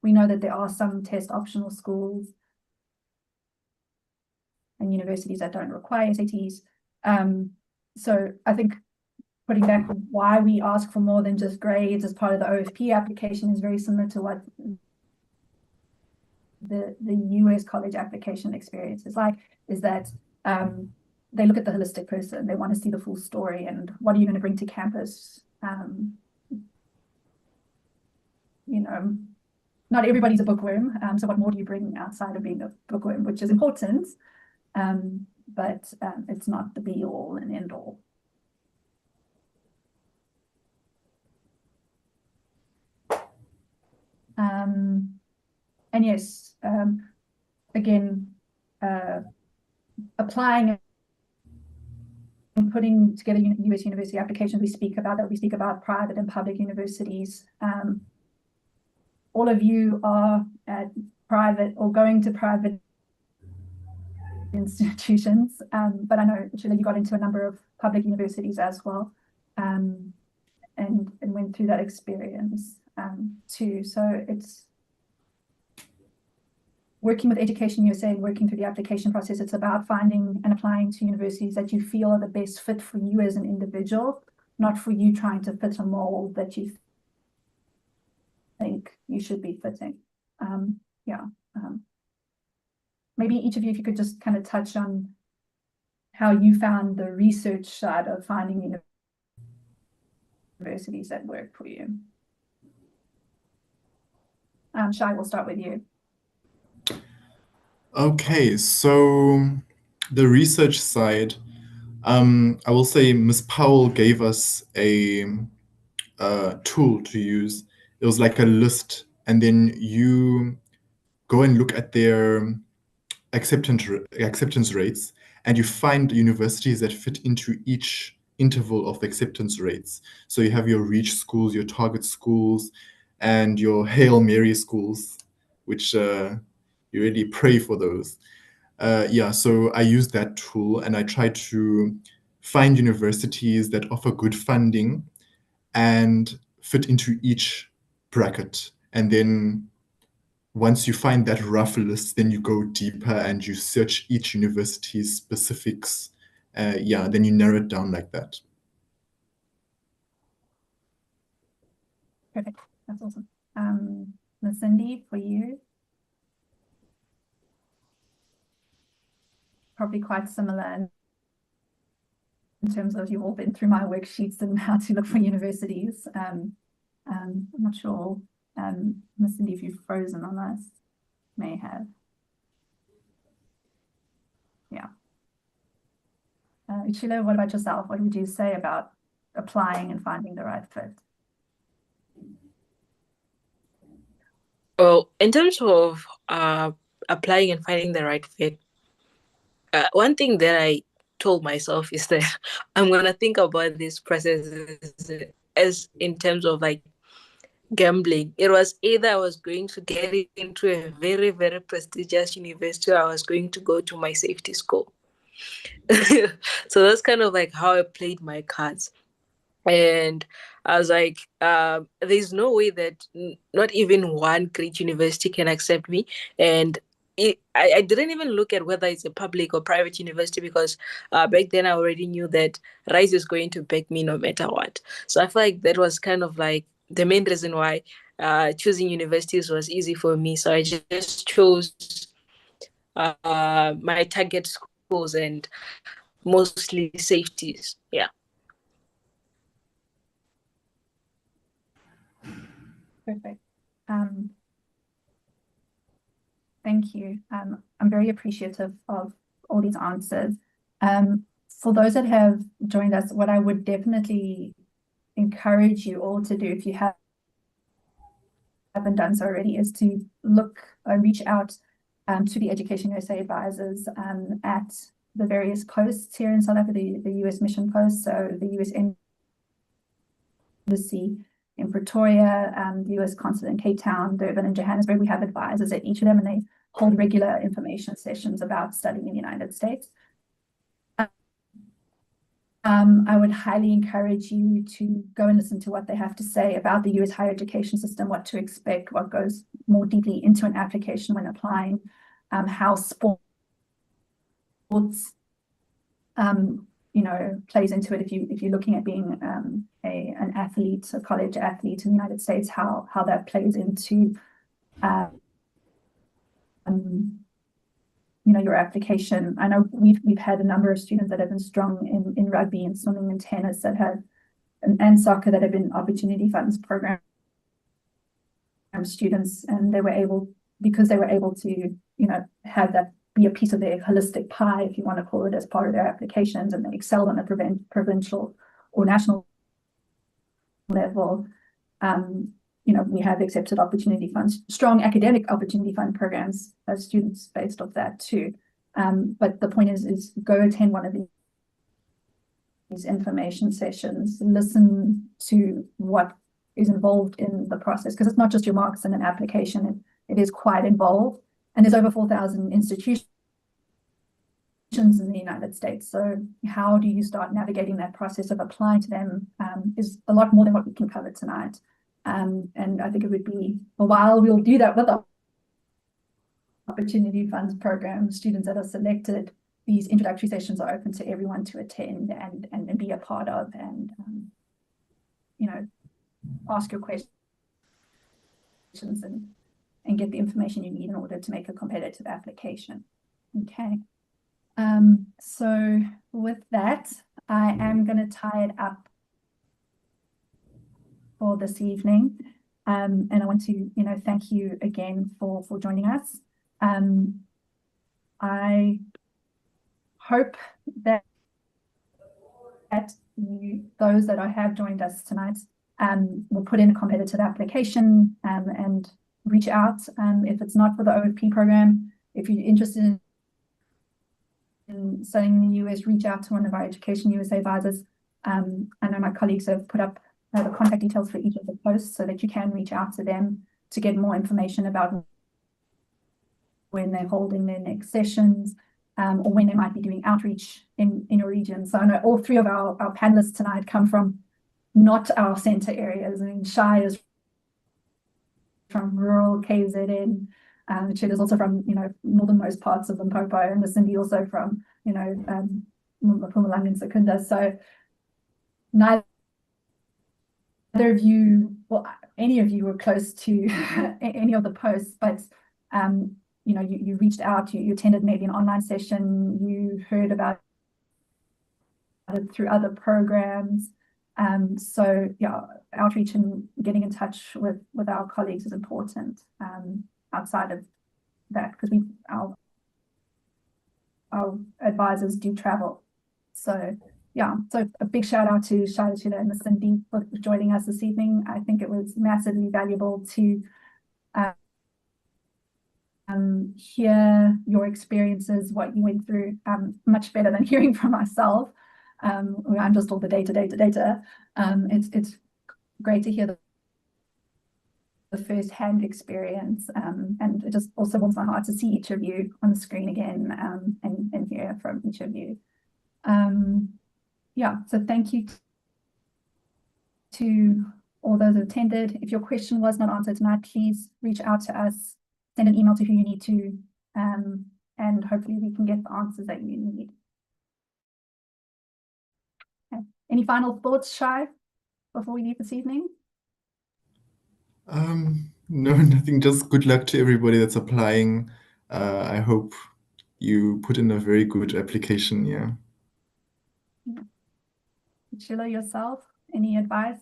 we know that there are some test optional schools and universities that don't require SATs. So I think putting back why we ask for more than just grades as part of the OFP application is very similar to what the US college application experience is like, is that they look at the holistic person, they want to see the full story and what are you going to bring to campus. You know, not everybody's a bookworm, so what more do you bring outside of being a bookworm, which is important, but it's not the be all and end all. And yes, again, applying putting together US university applications, we speak about private and public universities. All of you are at private or going to private institutions, but I know, Sheila, you got into a number of public universities as well, and went through that experience too. So it's working with EducationUSA and working through the application process. It's about finding and applying to universities that you feel are the best fit for you as an individual, not for you trying to fit a mold that you think you should be fitting. Maybe each of you, if you could just kind of touch on how you found the research side of finding universities that work for you. Shai, we'll start with you. Okay, so the research side, I will say Ms. Powell gave us a tool to use. It was like a list, and then you go and look at their acceptance rates, and you find universities that fit into each interval of the acceptance rates. So you have your reach schools, your target schools, and your Hail Mary schools, which you really pray for those. So I use that tool, and I try to find universities that offer good funding and fit into each bracket. And then once you find that rough list, then you go deeper and you search each university's specifics. Then you narrow it down like that. Perfect. That's awesome. Ms. Cindy, for you? Probably quite similar in terms of you've all been through my worksheets and how to look for universities. I'm not sure, Ms. Cindy, if you've frozen on us, may have. Yeah. Sheila, what about yourself? What would you say about applying and finding the right fit? Well, in terms of applying and finding the right fit, one thing that I told myself is that I'm going to think about this process as in terms of like gambling. It was either I was going to get into a very, very prestigious university, or I was going to go to my safety school. So that's kind of like how I played my cards. And I was like, there's no way that not even one great university can accept me. And I didn't even look at whether it's a public or private university, because back then I already knew that Rise is going to back me no matter what. So I feel like that was kind of like the main reason why choosing universities was easy for me. So I just chose my target schools and mostly safeties. Yeah. Perfect. Thank you. I'm very appreciative of all these answers. For those that have joined us, what I would definitely encourage you all to do, if you haven't done so already, is to reach out to the EducationUSA advisors at the various posts here in South Africa, the US mission post, so the US Embassy in Pretoria, the US Consulate in Cape Town, Durban, and Johannesburg. We have advisors at each of them, and they hold regular information sessions about studying in the United States. I would highly encourage you to go and listen to what they have to say about the US higher education system, what to expect, what goes more deeply into an application when applying, how sports plays into it. If you're looking at being an athlete, a college athlete in the United States, how that plays into your application. I know we've had a number of students that have been strong in rugby and swimming and tennis that have and soccer that have been opportunity funds program students, and they were able to have that be a piece of their holistic pie, if you want to call it, as part of their applications, and they excel on a provincial or national level. We have accepted opportunity funds, strong academic opportunity fund programs as students based off that too. But the point is go attend one of these information sessions, listen to what is involved in the process, because it's not just your marks and an application, it is quite involved. And there's over 4,000 institutions in the United States. So how do you start navigating that process of applying to them is a lot more than what we can cover tonight. And I think it would be, while we'll do that with the Opportunity Funds program, students that are selected, these introductory sessions are open to everyone to attend and be a part of, and you know, ask your questions and get the information you need in order to make a competitive application. Okay. So with that, I am going to tie it up for this evening. And I want to, thank you again for joining us. I hope that those that have joined us tonight will put in a competitive application and reach out. If it's not for the OFP program, if you're interested in studying in the US, reach out to one of our EducationUSA advisors. I know my colleagues have put up the contact details for each of the posts so that you can reach out to them to get more information about when they're holding their next sessions, or when they might be doing outreach in your region. So I know all three of our panelists tonight come from not our center areas. I mean, Shai is from rural KZN, Chila's also from, northernmost parts of Limpopo, and Cindy also from, Mpumalanga and Secunda. So neither of you, well, any of you were close to any of the posts, but you reached out, you attended maybe an online session, you heard about it through other programs. So yeah, outreach and getting in touch with our colleagues is important outside of that, because our advisors do travel. So yeah, so a big shout out to Shai, Sheila, and Cindy for joining us this evening. I think it was massively valuable to hear your experiences, what you went through, much better than hearing from myself. I'm just all the data. It's great to hear the first-hand experience, and it just also warms my heart to see each of you on the screen again, and hear from each of you. Yeah, so thank you to all those who attended. If your question was not answered tonight, please reach out to us, send an email to who you need to, and hopefully we can get the answers that you need. Okay. Any final thoughts, Shai, before we leave this evening? No, nothing. Just good luck to everybody that's applying. I hope you put in a very good application. Yeah. Sheila, yourself, any advice?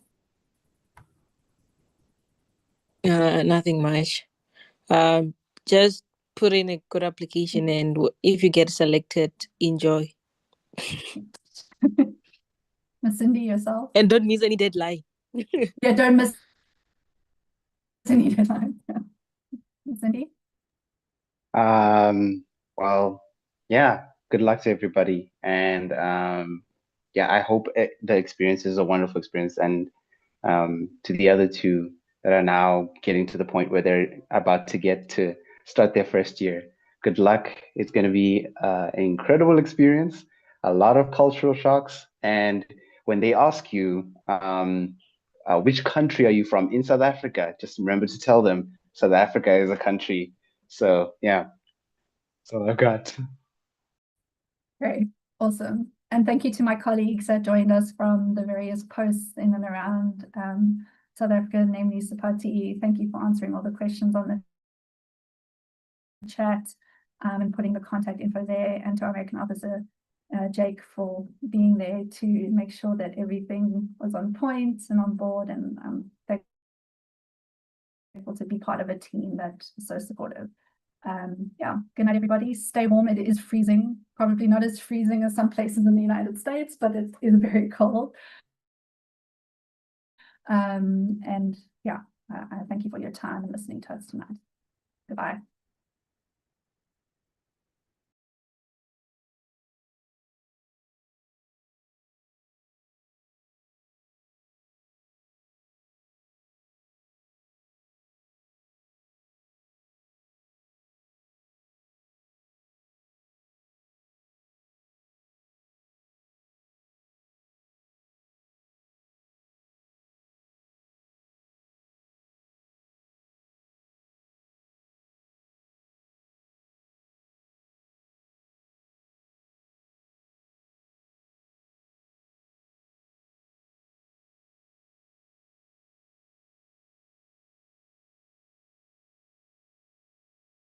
Nothing much. Just put in a good application, and if you get selected, enjoy. Cindy, yourself? And don't miss any deadline. Yeah, don't miss any deadline. Yeah. Cindy? Well, yeah, good luck to everybody. And yeah, I hope the experience is a wonderful experience. And to the other two that are now getting to the point where they're about to get to start their first year, good luck. It's going to be an incredible experience, a lot of cultural shocks. And when they ask you, which country are you from in South Africa, just remember to tell them South Africa is a country. So yeah, that's all I've got. Great, awesome. And thank you to my colleagues that joined us from the various posts in and around South Africa, namely Sapati. Thank you for answering all the questions on the chat and putting the contact info there, and to our American officer, Jake, for being there to make sure that everything was on point and on board, and thankful to be part of a team that's so supportive. Yeah, good night, everybody. Stay warm. It is freezing, probably not as freezing as some places in the United States, but it is very cold. And yeah, I thank you for your time and listening to us tonight. Goodbye.